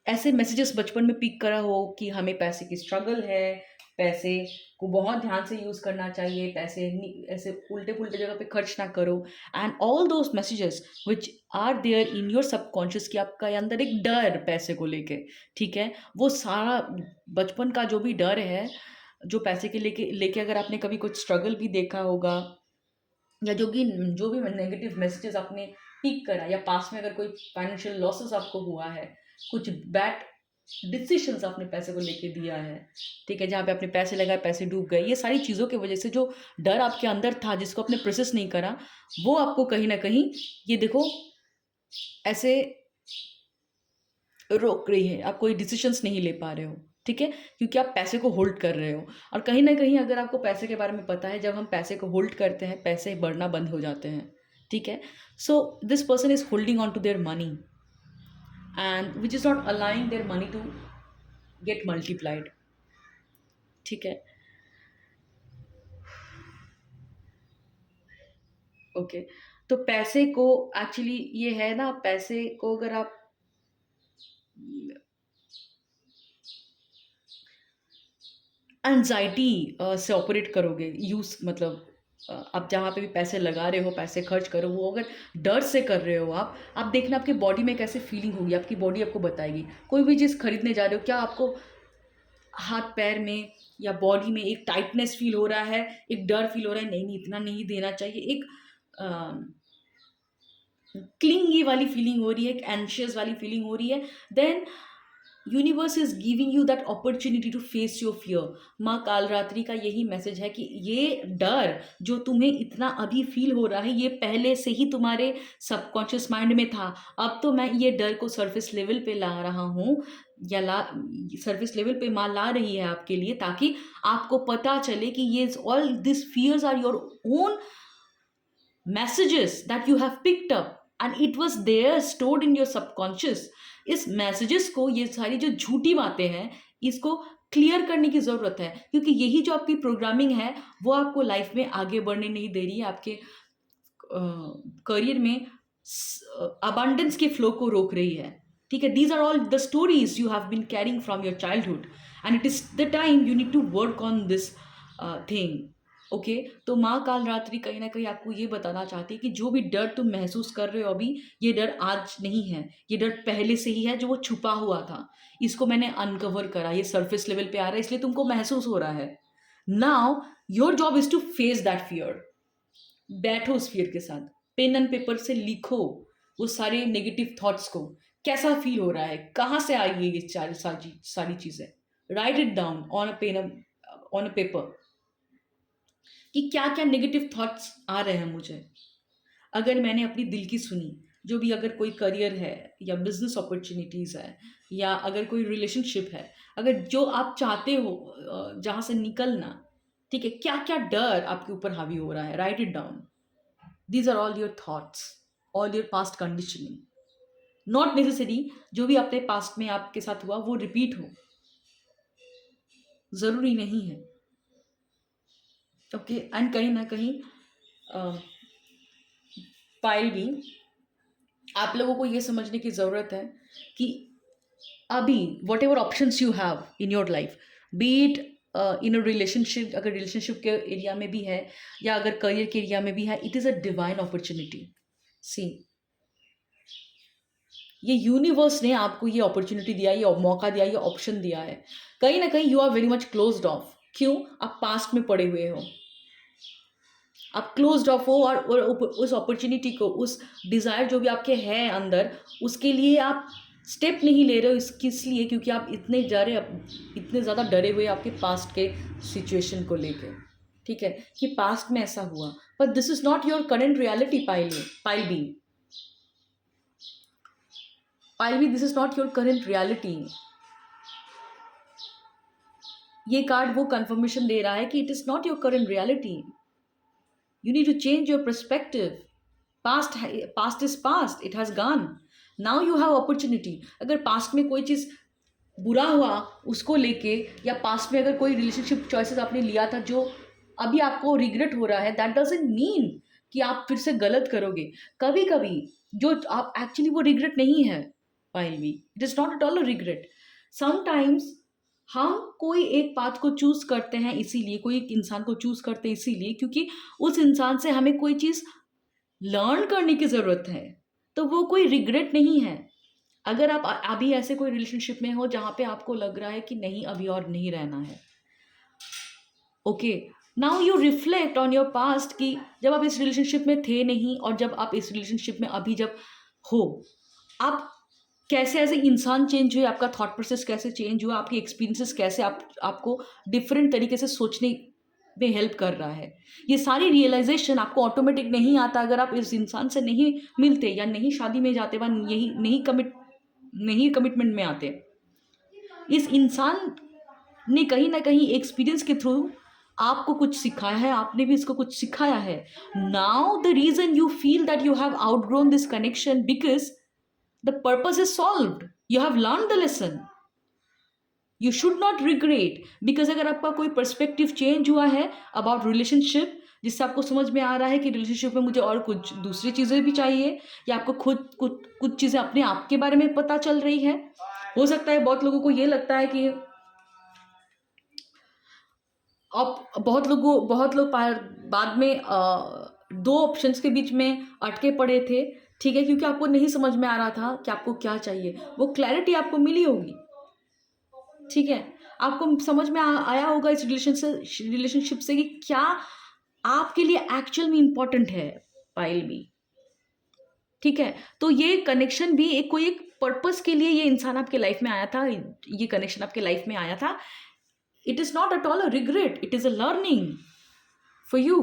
ऐसे मैसेजेस बचपन में पिक करा हो कि हमें पैसे की स्ट्रगल है, पैसे को बहुत ध्यान से यूज़ करना चाहिए, पैसे ऐसे उल्टे पुल्टे जगह पे खर्च ना करो, and all those messages which are there in your subconscious, कि आपका अंदर एक डर पैसे को लेके। ठीक है? वो सारा बचपन का जो भी डर है, जो पैसे के लेके लेके अगर आपने कभी कुछ स्ट्रगल भी देखा होगा, या जो भी नेगेटिव मैसेजेस आपने पिक करा, या पास में अगर कोई फाइनेंशियल लॉसेस आपको हुआ है, कुछ बैड डिसीजंस आपने पैसे को लेके दिया है, ठीक है, जहाँ पे आपने पैसे लगाए, पैसे डूब गए, ये सारी चीज़ों की वजह से जो डर आपके अंदर था जिसको आपने प्रोसेस नहीं करा, वो आपको कहीं ना कहीं, ये देखो, ऐसे रोक रही है, आप कोई डिसीजंस नहीं ले पा रहे हो। ठीक है? क्योंकि आप पैसे को होल्ड कर रहे हो, और कहीं न कहीं अगर आपको पैसे के बारे में पता है, जब हम पैसे को होल्ड करते हैं, पैसे बढ़ना बंद हो जाते हैं। ठीक है? So this person is holding on to their money, and which is not allowing their money to get multiplied. ठीक है? ओके। तो पैसे को एक्चुअली ये है ना, पैसे को अगर आप एंग्ज़ायटी से ऑपरेट करोगे, यूज़ मतलब आप जहाँ पे भी पैसे लगा रहे हो, पैसे खर्च करो, वो अगर डर से कर रहे हो आप देखना आपकी बॉडी में कैसे फीलिंग होगी, आपकी बॉडी आपको बताएगी। कोई भी चीज़ खरीदने जा रहे हो, क्या आपको हाथ-पैर में या बॉडी में एक टाइटनेस फ़ील हो रहा है, एक डर फ़ील हो रहा है, नहीं-नहीं इतना नहीं देना चाहिए, एक अ, क्लिंगी वाली फीलिंग हो रही है, एक एंग्ज़ियस वाली फीलिंग हो रही है, then universe is giving you that opportunity to face your fear. माँ कालरात्रि का यही मैसेज है कि ये डर जो तुम्हें इतना अभी फील हो रहा है, ये पहले से ही तुम्हारे सबकॉन्शियस माइंड में था। अब तो मैं ये डर को सरफेस लेवल पे ला रहा हूँ, या ला सरफेस लेवल पे माँ ला रही है आपके लिए, ताकि आपको पता चले कि ये all this fears are your own messages that you have picked up and it was there stored in your subconscious। इस मैसेजेस को, ये सारी जो झूठी बातें हैं, इसको क्लियर करने की ज़रूरत है, क्योंकि यही जो आपकी प्रोग्रामिंग है वो आपको लाइफ में आगे बढ़ने नहीं दे रही है, आपके करियर में अबांडेंस के फ्लो को रोक रही है। ठीक है, these are all the stories you have been carrying from your childhood and it is the time you need to work on this thing. Okay, तो माँ काल रात्रि कहीं ना कहीं आपको ये बताना चाहती है कि जो भी डर तुम महसूस कर रहे हो अभी, ये डर आज नहीं है, ये डर पहले से ही है, जो वो छुपा हुआ था। इसको मैंने अनकवर करा, ये सरफेस लेवल पे आ रहा है, इसलिए तुमको महसूस हो रहा है। Now your job is to face that fear. बैठो उस फियर के साथ, पेन एंड पेपर से लिखो वो सारे नेगेटिव थॉट्स को, कैसा फील हो रहा है, कहाँ से आई है ये सारी चीज़ें। Right it down on a paper कि क्या क्या नेगेटिव थॉट्स आ रहे हैं मुझे। अगर मैंने अपनी दिल की सुनी, जो भी, अगर कोई करियर है या बिजनेस अपॉर्चुनिटीज़ है या अगर कोई रिलेशनशिप है, अगर जो आप चाहते हो जहाँ से निकलना, ठीक है, क्या क्या डर आपके ऊपर हावी हो रहा है, write it down. These are all your thoughts, all your past conditioning. Not necessary जो भी अपने पास्ट में आपके साथ हुआ वो रिपीट हो, ज़रूरी नहीं है। ओके, एंड कहीं ना कहीं पायल भी, आप लोगों को ये समझने की ज़रूरत है कि अभी what ever options you have in your life, B it in a relationship, अगर रिलेशनशिप के एरिया में भी है या अगर करियर के एरिया में भी है, it is a divine opportunity. See, ये यूनिवर्स ने आपको ये अपॉर्चुनिटी दिया, ये मौका दिया, ये ऑप्शन दिया है। कहीं ना कहीं you are very much closed off. क्यों? आप पास्ट में पड़े हुए हो, आप क्लोज्ड ऑफ हो, और उस अपॉर्चुनिटी को, उस डिज़ायर जो भी आपके हैं अंदर, उसके लिए आप स्टेप नहीं ले रहे हो। किस लिए? क्योंकि आप इतने ज़्यादा डरे हुए आपके पास्ट के सिचुएशन को लेकर। ठीक है, कि पास्ट में ऐसा हुआ, पर this is not your current reality. Payal B, this is not your current reality. ये कार्ड वो कंफर्मेशन दे रहा है कि it is not your current reality. You need to change your perspective. Past is past. It has gone. Now you have opportunity. अगर past में कोई चीज़ बुरा हुआ उसको लेके, या पास्ट में अगर कोई रिलेशनशिप चॉइसेस आपने लिया था जो अभी आपको रिग्रेट हो रहा है, दैट डजंट मीन कि आप फिर से गलत करोगे। कभी कभी जो आप एक्चुअली, वो रिग्रेट नहीं है पाइल भी, it is not at all a regret. Sometimes हम कोई एक पाथ को चूज करते हैं, इसीलिए कोई एक इंसान को चूज करते हैं इसीलिए क्योंकि उस इंसान से हमें कोई चीज़ लर्न करने की ज़रूरत है, तो वो कोई रिग्रेट नहीं है। अगर आप अभी ऐसे कोई रिलेशनशिप में हो जहाँ पे आपको लग रहा है कि नहीं, अभी और नहीं रहना है, okay, now you reflect on your past कि जब आप इस रिलेशनशिप में थे नहीं, और जब आप इस रिलेशनशिप में अभी जब हो, आप कैसे एज ए इंसान चेंज हुए, आपका थॉट प्रोसेस कैसे चेंज हुआ, आपके एक्सपीरियंसेस कैसे आपको डिफरेंट तरीके से सोचने में हेल्प कर रहा है। ये सारी रियलाइजेशन आपको ऑटोमेटिक नहीं आता अगर आप इस इंसान से नहीं मिलते या नहीं शादी में जाते, व यही नहीं कमिटमेंट में आते। इस इंसान ने कहीं ना कहीं एक्सपीरियंस के थ्रू आपको कुछ सिखाया है, आपने भी इसको कुछ सिखाया है। Now the reason you feel that you have outgrown this connection because the purpose is solved, you have learned the lesson, you should not regret। because अगर आपका कोई पर्सपेक्टिव चेंज हुआ है अबाउट रिलेशनशिप, जिससे आपको समझ में आ रहा है कि रिलेशनशिप में मुझे और कुछ दूसरी चीज़ें भी चाहिए, या आपको खुद कुछ चीज़ें अपने आप के बारे में पता चल रही है। हो सकता है बहुत लोगों को ये लगता है कि अब बहुत लोग बाद में दो ऑप्शंस के बीच में अटके पड़े थे। ठीक है, क्योंकि आपको नहीं समझ में आ रहा था कि आपको क्या चाहिए। वो क्लैरिटी आपको मिली होगी। ठीक है, आपको समझ में आया होगा इस रिलेशनशिप से कि क्या आपके लिए एक्चुअल में इम्पोर्टेंट है। पाइल भी, ठीक है, तो ये कनेक्शन भी एक कोई एक पर्पस के लिए ये इंसान आपके लाइफ में आया था, ये कनेक्शन आपके लाइफ में आया था. It is not at all a regret, it is a learning for you.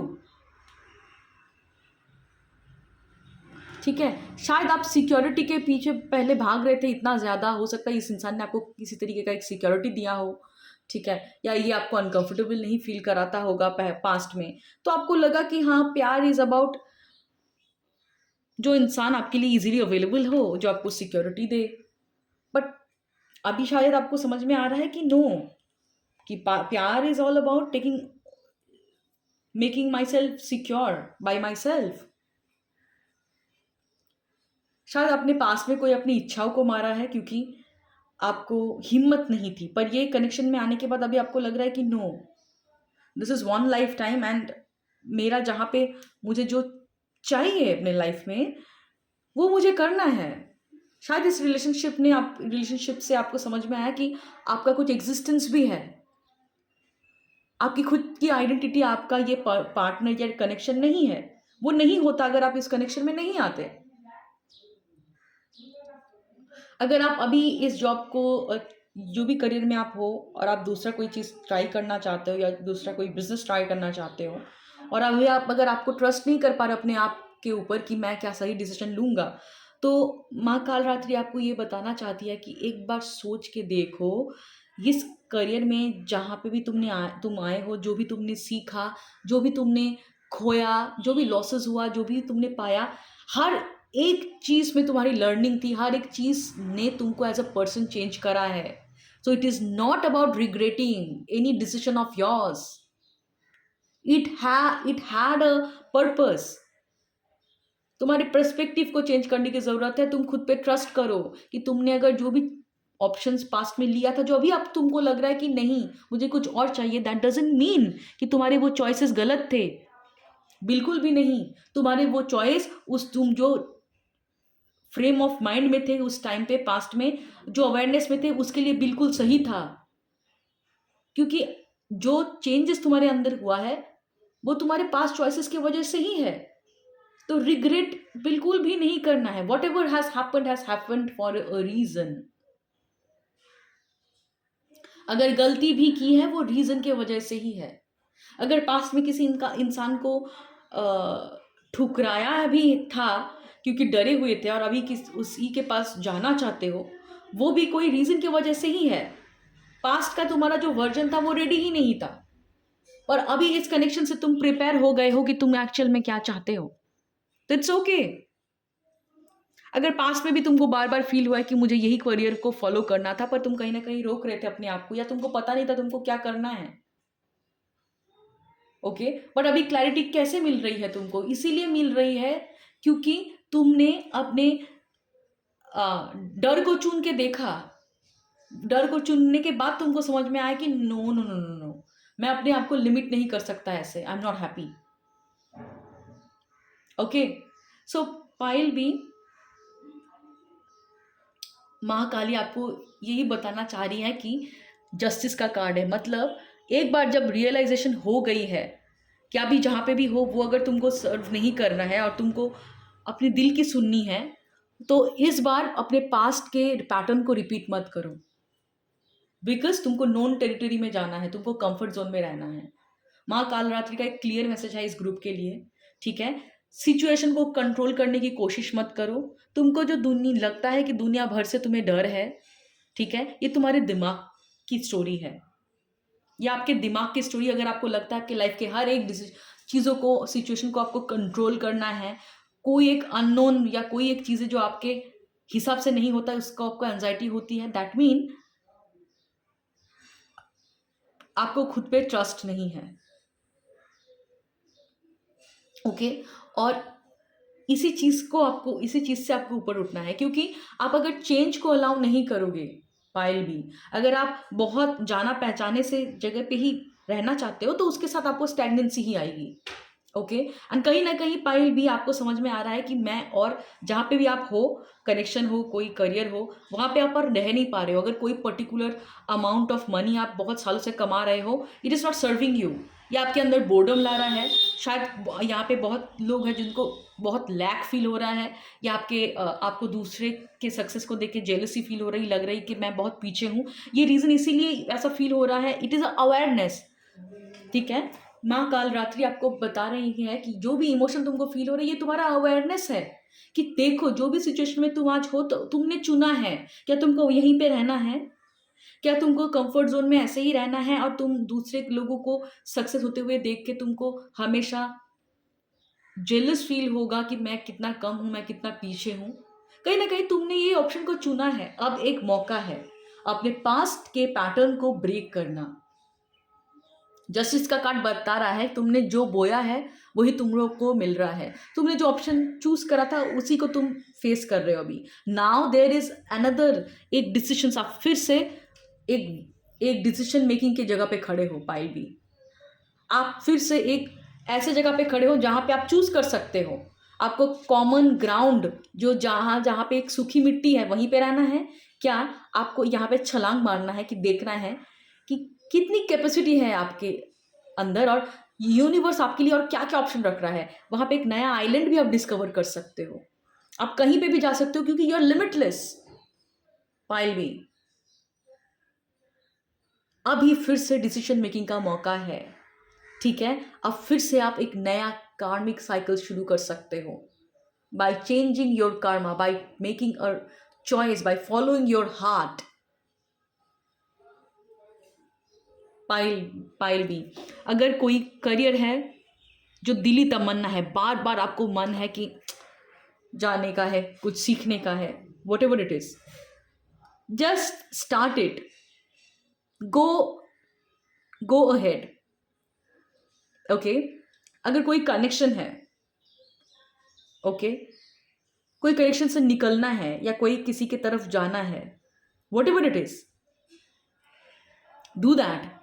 ठीक है, शायद आप सिक्योरिटी के पीछे पहले भाग रहे थे इतना ज़्यादा, हो सकता है इस इंसान ने आपको किसी तरीके का एक सिक्योरिटी दिया हो, ठीक है, या ये आपको अनकंफर्टेबल नहीं फील कराता होगा पास्ट में, तो आपको लगा कि हाँ, प्यार इज़ अबाउट जो इंसान आपके लिए इजीली अवेलेबल हो, जो आपको सिक्योरिटी दे. बट अभी शायद आपको समझ में आ रहा है कि नो, कि प्यार is all about taking making my self secure by my self. शायद अपने पास में कोई अपनी इच्छाओं को मारा है क्योंकि आपको हिम्मत नहीं थी, पर ये कनेक्शन में आने के बाद अभी आपको लग रहा है कि no, this is one lifetime and मेरा जहाँ पे मुझे जो चाहिए अपने लाइफ में वो मुझे करना है. शायद इस रिलेशनशिप से आपको समझ में आया कि आपका कुछ एग्जिस्टेंस भी है, आपकी खुद की आइडेंटिटी, आपका ये पार्टनर या कनेक्शन नहीं है. वो नहीं होता अगर आप इस कनेक्शन में नहीं आते. अगर आप अभी इस जॉब को जो भी करियर में आप हो और आप दूसरा कोई चीज़ ट्राई करना चाहते हो या दूसरा कोई बिजनेस ट्राई करना चाहते हो और अभी आप अगर आपको ट्रस्ट नहीं कर पा रहे अपने आप के ऊपर कि मैं क्या सही डिसीजन लूँगा, तो माँ काल रात्रि आपको ये बताना चाहती है कि एक बार सोच के देखो, इस करियर में जहाँ पे भी तुम आए हो, जो भी तुमने सीखा, जो भी तुमने खोया, जो भी लॉसेस हुआ, जो भी तुमने पाया, हर एक चीज़ में तुम्हारी लर्निंग थी, हर एक चीज़ ने तुमको एज अ पर्सन चेंज करा है. So it is not about regretting any decision of yours. It had a purpose. तुम्हारे पर्सपेक्टिव को चेंज करने की ज़रूरत है. तुम खुद पे ट्रस्ट करो कि तुमने अगर जो भी ऑप्शंस पास्ट में लिया था, जो अभी अब तुमको लग रहा है कि नहीं मुझे कुछ और चाहिए, दैट डजंट मीन कि तुम्हारे वो चॉइसेस गलत थे. बिल्कुल भी नहीं. तुम्हारे वो चॉइस तुम जो फ्रेम ऑफ माइंड में थे उस टाइम पे, पास्ट में जो अवेयरनेस में थे, उसके लिए बिल्कुल सही था. क्योंकि जो चेंजेस तुम्हारे अंदर हुआ है वो तुम्हारे पास्ट चॉइसेस की वजह से ही है. तो रिग्रेट बिल्कुल भी नहीं करना है. Whatever has happened for a reason. अगर गलती भी की है वो रीजन के वजह से ही है. अगर पास्ट में किसी इंसान को ठुकराया भी था क्योंकि डरे हुए थे और अभी उसी के पास जाना चाहते हो, वो भी कोई रीजन की वजह से ही है. पास्ट का तुम्हारा जो वर्जन था वो रेडी ही नहीं था, और अभी इस कनेक्शन से तुम प्रिपेयर हो गए हो कि तुम एक्चुअल में क्या चाहते हो. तो इट्स ओके. अगर पास्ट में भी तुमको बार बार फील हुआ है कि मुझे यही करियर को फॉलो करना था, पर तुम कहीं ना कहीं रोक रहे थे अपने आप को, या तुमको पता नहीं था तुमको क्या करना है, ओके, बट अभी क्लैरिटी कैसे मिल रही है तुमको? इसीलिए मिल रही है क्योंकि तुमने अपने डर को चुन के देखा. डर को चुनने के बाद तुमको समझ में आया कि no no no no no, मैं अपने आप को लिमिट नहीं कर सकता ऐसे. I am not happy. Okay, so pile B माँ काली आपको यही बताना चाह रही है कि जस्टिस का कार्ड है. मतलब एक बार जब रियलाइजेशन हो गई है कि अभी जहाँ पे भी हो वो अगर तुमको सर्व नहीं करना है और तुमको अपने दिल की सुननी है, तो इस बार अपने पास्ट के पैटर्न को रिपीट मत करो. बिकॉज तुमको नॉन टेरिटरी में जाना है, तुमको कंफर्ट जोन में रहना है. माँ काल रात्रि का एक क्लियर मैसेज है इस ग्रुप के लिए, ठीक है. सिचुएशन को कंट्रोल करने की कोशिश मत करो. तुमको जो दुनिया लगता है कि दुनिया भर से तुम्हें डर है, ठीक है, ये तुम्हारे दिमाग की स्टोरी है. ये आपके दिमाग की स्टोरी. अगर आपको लगता है कि लाइफ के हर एक चीज़ों को, सिचुएशन को आपको कंट्रोल करना है, कोई एक अननोन या कोई एक चीज़ें जो आपके हिसाब से नहीं होता उसको आपको एंजाइटी होती है, दैट मीन आपको खुद पे ट्रस्ट नहीं है. ओके, और इसी चीज़ से आपको ऊपर उठना है. क्योंकि आप अगर चेंज को अलाउ नहीं करोगे, पायल भी, अगर आप बहुत जाना पहचाने से जगह पे ही रहना चाहते हो, तो उसके साथ आपको स्टैग्नेंसी ही आएगी. ओके, एंड कहीं ना कहीं पायल भी आपको समझ में आ रहा है कि मैं, और जहाँ पे भी आप हो, कनेक्शन हो, कोई करियर हो, वहाँ पे आप और रह नहीं पा रहे हो. अगर कोई पर्टिकुलर अमाउंट ऑफ मनी आप बहुत सालों से कमा रहे हो, it is not serving you. या आपके अंदर बोर्डम ला रहा है। शायद यहाँ पे बहुत लोग हैं जिनको बहुत लैक फील हो रहा है, या आपको दूसरे के सक्सेस को देख के जेलसी फील हो रही, लग रही कि मैं बहुत पीछे हूँ। ये रीज़न इसीलिए ऐसा फील हो रहा है, इट इज़ अ अवेयरनेस। ठीक है, माँ काल रात्रि आपको बता रही है कि जो भी इमोशन तुमको फील हो रहा है, ये तुम्हारा अवेयरनेस है कि देखो जो भी सिचुएशन में तुम आज हो, तो तुमने चुना है। क्या तुमको यहीं पे रहना है? क्या तुमको कंफर्ट जोन में ऐसे ही रहना है और तुम दूसरे लोगों को सक्सेस होते हुए देख के तुमको हमेशा जेलस फील होगा कि मैं कितना कम हूं, मैं कितना पीछे हूं? कहीं ना कहीं तुमने ये ऑप्शन को चुना है। अब एक मौका है अपने पास्ट के पैटर्न को ब्रेक करना। जस्टिस का कार्ड बता रहा है तुमने जो बोया है वही तुम लोग को मिल रहा है। तुमने जो ऑप्शन चूज करा था उसी को तुम फेस कर रहे हो अभी। नाउ देयर इज अनदर एक डिसीजन। आप फिर से एक एक डिसीजन मेकिंग की जगह पे खड़े हो पाइल भी। आप फिर से एक ऐसे जगह पे खड़े हो जहाँ पे आप चूज कर सकते हो। आपको कॉमन ग्राउंड जो जहाँ जहाँ पे एक सूखी मिट्टी है वहीं पे रहना है, क्या आपको यहाँ पे छलांग मारना है कि देखना है कि कितनी कैपेसिटी है आपके अंदर, और यूनिवर्स आपके लिए और क्या क्या ऑप्शन रख रहा है। वहाँ पे एक नया आइलैंड भी आप डिस्कवर कर सकते हो। आप कहीं पे भी जा सकते हो क्योंकि यू आर लिमिटलेस पाइल भी। अभी फिर से डिसीजन मेकिंग का मौका है। ठीक है, अब फिर से आप एक नया कार्मिक साइकिल शुरू कर सकते हो by changing your karma, by making a choice, by following your heart. Pile pile भी, अगर कोई करियर है जो दिली तमन्ना है, बार बार आपको मन है कि जाने का है, कुछ सीखने का है, what ever it is, just start it. Go go ahead. Okay, अगर कोई कनेक्शन है, ओके, कोई कनेक्शन से निकलना है या कोई किसी की तरफ जाना है, what ever it is, do that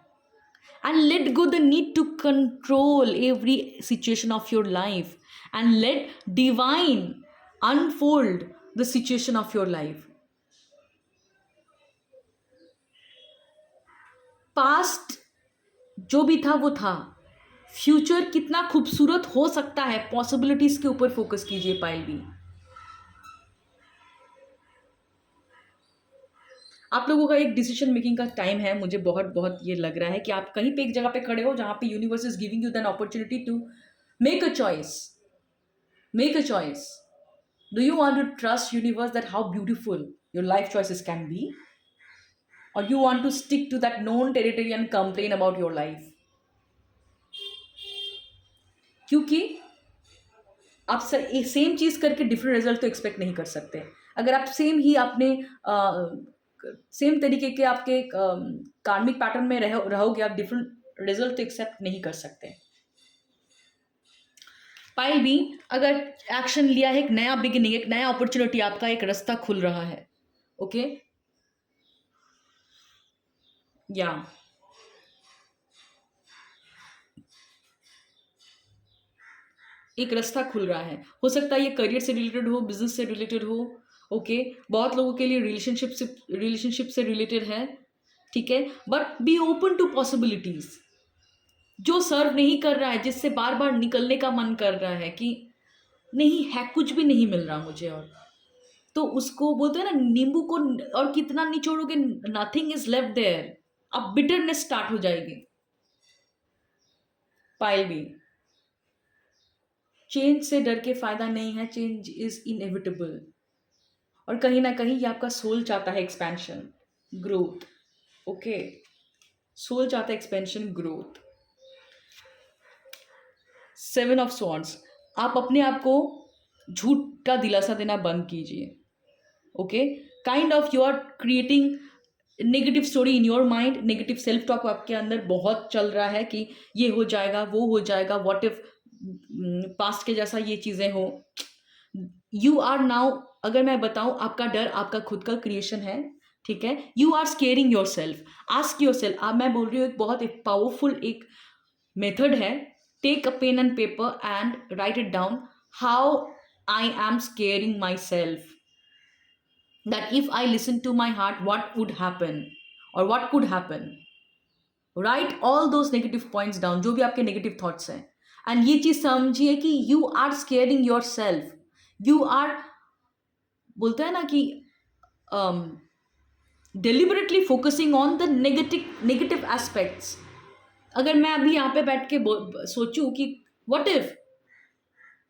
and let go the need to control every situation of your life and let divine unfold the situation of your life. Past जो भी था वो था, फ्यूचर कितना खूबसूरत हो सकता है, पॉसिबिलिटीज के ऊपर फोकस कीजिए पाइल भी। आप लोगों का एक डिसीजन मेकिंग का टाइम है। मुझे बहुत बहुत ये लग रहा है कि आप कहीं पे एक जगह पे खड़े हो जहां पे universe is giving you that opportunity to make a choice. Make a choice. Do you want to trust universe that how beautiful your life choices can be, or you want to stick to that known territory and complain about your life? क्योंकि आप same चीज करके different result तो expect नहीं कर सकते। अगर आप सेम ही अपने सेम तरीके के आपके कार्मिक पैटर्न में रहोगे, आप डिफरेंट रिजल्ट तो एक्सेप्ट नहीं कर सकते। पाइल बी, अगर एक्शन लिया है, एक नया बिगिनिंग, एक नया अपॉर्चुनिटी, आपका एक रास्ता खुल रहा है। ओके, या एक रास्ता खुल रहा है। हो सकता है ये करियर से रिलेटेड हो, बिजनेस से रिलेटेड हो। ओके, बहुत लोगों के लिए रिलेशनशिप से रिलेटेड है। ठीक है, but be open to possibilities. जो सर्व नहीं कर रहा है, जिससे बार बार निकलने का मन कर रहा है कि नहीं है, कुछ भी नहीं मिल रहा मुझे, और तो उसको बोलते हैं ना, नींबू को और कितना निचोड़ोगे, नथिंग इज लेफ्ट देयर, अब बिटरनेस स्टार्ट हो जाएगी। पाइल भी, चेंज से डर के फायदा नहीं है, चेंज इज इनएविटेबल। और कहीं ना कहीं ये आपका सोल चाहता है एक्सपेंशन, ग्रोथ। ओके, सोल चाहता है expansion, growth. Seven of swords, आप अपने आप को झूठ का दिलासा देना बंद कीजिए। Okay, kind of you are creating negative story in your mind. Negative self talk आपके अंदर बहुत चल रहा है कि ये हो जाएगा, वो हो जाएगा, व्हाट इफ पास्ट के जैसा ये चीजें हो। यू आर नाउ, अगर मैं बताऊं, आपका डर आपका खुद का क्रिएशन है। ठीक है, you are scaring yourself. Ask yourself, अब मैं बोल रही हूँ, एक बहुत एक पावरफुल एक मेथड है। Take a pen and paper and write it down, how I am scaring myself, that if I listen to my heart, what would happen or what could happen? Right all those negative points down, जो भी आपके negative thoughts हैं। And ये चीज समझिए कि you are scaring yourself, you are, बोलते हैं ना कि deliberately focusing on the negative aspects. अगर मैं अभी यहाँ पे बैठ के सोचूं कि व्हाट इफ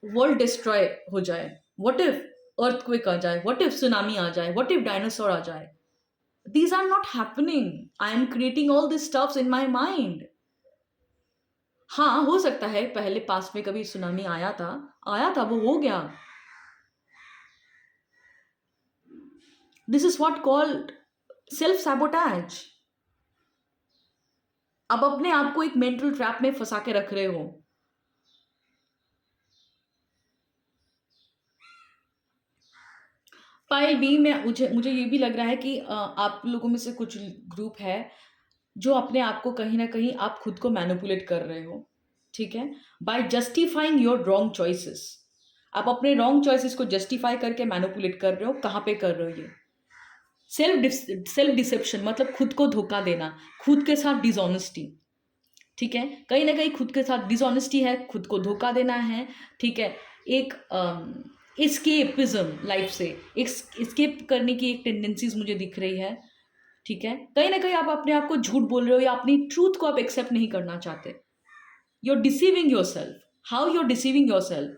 वर्ल्ड डिस्ट्रॉय हो जाए, व्हाट इफ अर्थक्वेक आ जाए, व्हाट इफ सुनामी आ जाए, व्हाट इफ डायनासोर आ जाए, these are not happening. I am creating all these stuffs in my mind. हाँ, हो सकता है पहले पास में कभी सुनामी आया था, वो हो गया। This is what called self sabotage. अब अपने आप को एक मेंटल ट्रैप में फंसा के रख रहे हो। पाइल बी में मुझे ये भी लग रहा है कि आप लोगों में से कुछ ग्रुप है जो अपने आप को कहीं ना कहीं आप खुद को मैनिपुलेट कर रहे हो, ठीक है, by justifying your wrong choices. आप अपने रॉन्ग चॉइसेस को जस्टिफाई करके मैनिपुलेट कर रहे हो। कहाँ पे कर रहे हो ये? सेल्फ डिसेप्शन, मतलब खुद को धोखा देना, खुद के साथ डिसऑनेस्टी, ठीक है, कहीं ना कहीं खुद के साथ डिसऑनेस्टी है, खुद को धोखा देना है, ठीक है, एक एस्केपिज्म लाइफ से, एक एस्केप करने की एक टेंडेंसीज मुझे दिख रही है, ठीक है, कहीं ना कहीं आप अपने आप को झूठ बोल रहे हो या अपनी ट्रूथ को आप एक्सेप्ट नहीं करना चाहते। You are deceiving yourself. How you are deceiving yourself?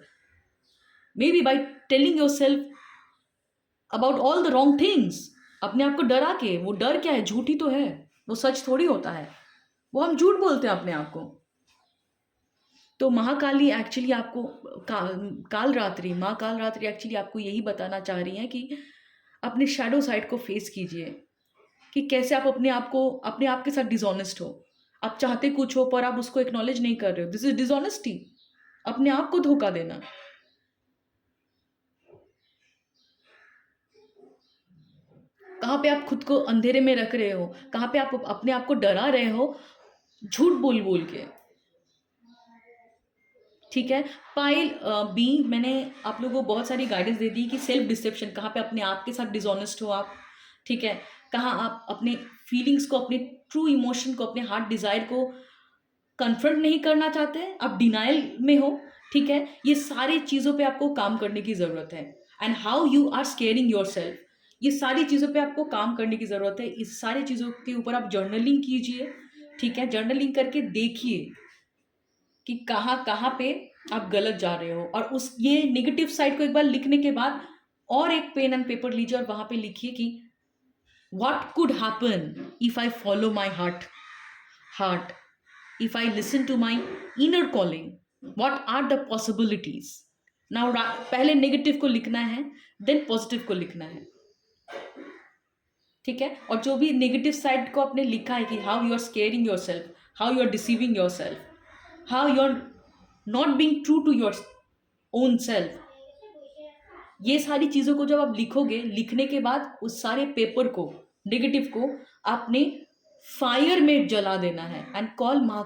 Maybe by telling yourself about all the wrong things, अपने आप को डरा के। वो डर क्या है? झूठ ही तो है, वो सच थोड़ी होता है, वो हम झूठ बोलते हैं अपने आप को। तो महाकाली एक्चुअली आपको काल रात्रि, माँ काल रात्रि एक्चुअली आपको यही बताना चाह रही हैं कि अपने शैडो साइड को फेस कीजिए, कि कैसे आप अपने आप के साथ डिसऑनेस्ट हो। आप चाहते कुछ हो पर आप उसको एक्नॉलेज नहीं कर रहे हो। दिस इज डिसऑनेस्टी, अपने आप को धोखा देना। कहाँ पे आप खुद को अंधेरे में रख रहे हो, कहाँ पे आप अपने आप को डरा रहे हो झूठ बोल बोल के, ठीक है। पाइल बी, मैंने आप लोगों को बहुत सारी गाइडेंस दे दी कि सेल्फ डिसेप्शन, कहाँ पे अपने आप के साथ डिसऑनेस्ट हो आप, ठीक है, कहाँ आप अपने फीलिंग्स को, अपने ट्रू इमोशन को, अपने हार्ट डिजायर को कन्फ्रंट नहीं करना चाहते, आप डिनाइल में हो, ठीक है। ये सारी चीज़ों पे आपको काम करने की ज़रूरत है। And how you are scaring yourself, ये सारी चीज़ों पे आपको काम करने की ज़रूरत है। इस सारी चीज़ों के ऊपर आप जर्नलिंग कीजिए, ठीक है, जर्नलिंग करके देखिए कि कहाँ कहाँ पे आप गलत जा रहे हो। और उस ये नेगेटिव साइड को एक बार लिखने के बाद और एक पेन एंड पेपर लीजिए और वहाँ पे लिखिए कि what could happen if I follow my heart, if I listen to my inner calling, what are the possibilities? Now पहले नेगेटिव को लिखना है, देन पॉजिटिव को लिखना है, ठीक है। और जो भी नेगेटिव साइड को आपने लिखा है कि how you are scaring yourself, how you are deceiving yourself, how you are not being true to your own self, ये सारी चीज़ों को जब आप लिखोगे, लिखने के बाद उस सारे पेपर को, नेगेटिव को, आपने फायर में जला देना है। एंड कॉल माँ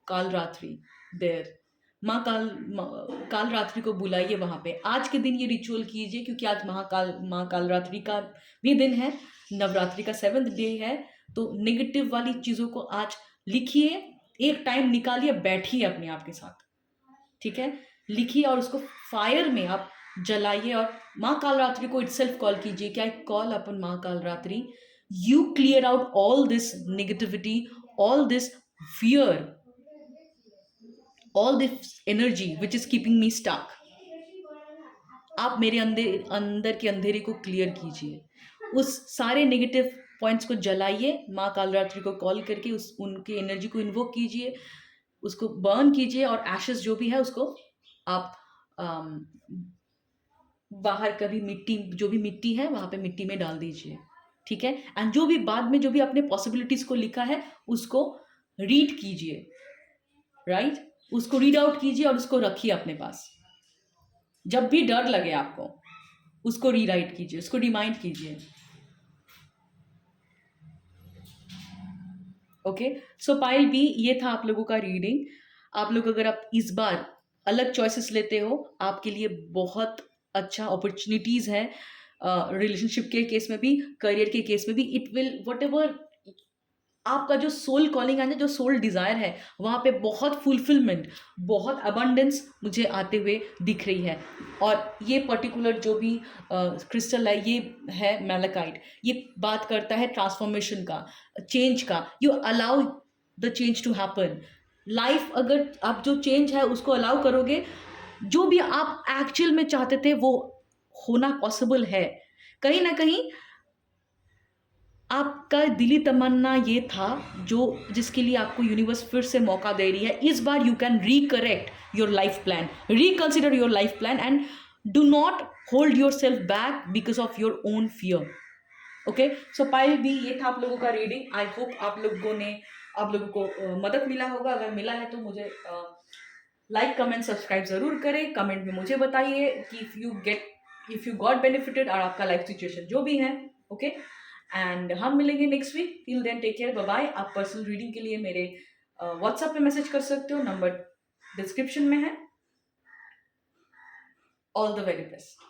काल रात्रि देयर, काल रात्रि को बुलाइए वहाँ पे। आज के दिन ये रिचुअल कीजिए क्योंकि आज माँ काल रात्रि का भी दिन है, नवरात्रि का 7th डे है। तो नेगेटिव वाली चीज़ों को आज लिखिए, एक टाइम निकालिए, बैठिए अपने आप के साथ, ठीक है, लिखिए और उसको फायर में आप जलाइए और माँ काल रात्रि को इटसेल्फ कॉल कीजिए कि आई कॉल अपन माँ Kalratri, you clear out all this negativity, all this fear, all this energy which is keeping me stuck. आप मेरे अंदर के अंधेरे को क्लियर कीजिए, उस सारे नेगेटिव पॉइंट्स को जलाइए, माँ काल रात्रि को कॉल करके उनकी एनर्जी को इन्वोक कीजिए, उसको बर्न कीजिए और एशेस जो भी है उसको आप बाहर कभी मिट्टी, जो भी मिट्टी है वहाँ पे मिट्टी में डाल दीजिए, ठीक है। एंड जो भी बाद में जो भी आपने पॉसिबिलिटीज को लिखा है उसको रीड कीजिए, राइट, उसको रीड आउट कीजिए और उसको रखिए अपने पास। जब भी डर लगे आपको उसको रीराइट कीजिए, उसको रिमाइंड कीजिए। ओके, सो पाइल बी, ये था आप लोगों का रीडिंग। आप लोग अगर आप इस बार अलग चॉइसेस लेते हो, आपके लिए बहुत अच्छा अपॉर्चुनिटीज है, रिलेशनशिप के केस में भी, करियर के केस में भी। इट विल वट एवर आपका जो सोल कॉलिंग है ना, जो सोल डिज़ायर है, वहाँ पे बहुत फुलफिलमेंट, बहुत अबंडेंस मुझे आते हुए दिख रही है। और ये पर्टिकुलर जो भी क्रिस्टल है, ये है मैलाकाइट। ये बात करता है ट्रांसफॉर्मेशन का, चेंज का। You allow the change to happen. Life, अगर आप जो चेंज है उसको अलाउ करोगे, जो भी आप एक्चुअल में चाहते थे वो होना पॉसिबल है। कहीं ना कहीं आपका दिली तमन्ना ये था, जो जिसके लिए आपको यूनिवर्स फिर से मौका दे रही है। इस बार you can recorrect your life plan, reconsider your life plan, and do not hold yourself back because of your own fear. Okay, so pile B ये था आप लोगों का रीडिंग। आई होप आप लोगों को मदद मिला होगा। अगर मिला है तो मुझे लाइक कमेंट सब्सक्राइब जरूर करें। कमेंट में मुझे बताइए कि इफ यू गॉट बेनिफिटेड, और आपका लाइफ सिचुएशन जो भी है। ओके, एंड हम मिलेंगे next week. Till then take care, bye bye. आप पर्सनल रीडिंग के लिए मेरे व्हाट्सएप पे मैसेज कर सकते हो, नंबर डिस्क्रिप्शन में है। All the very best.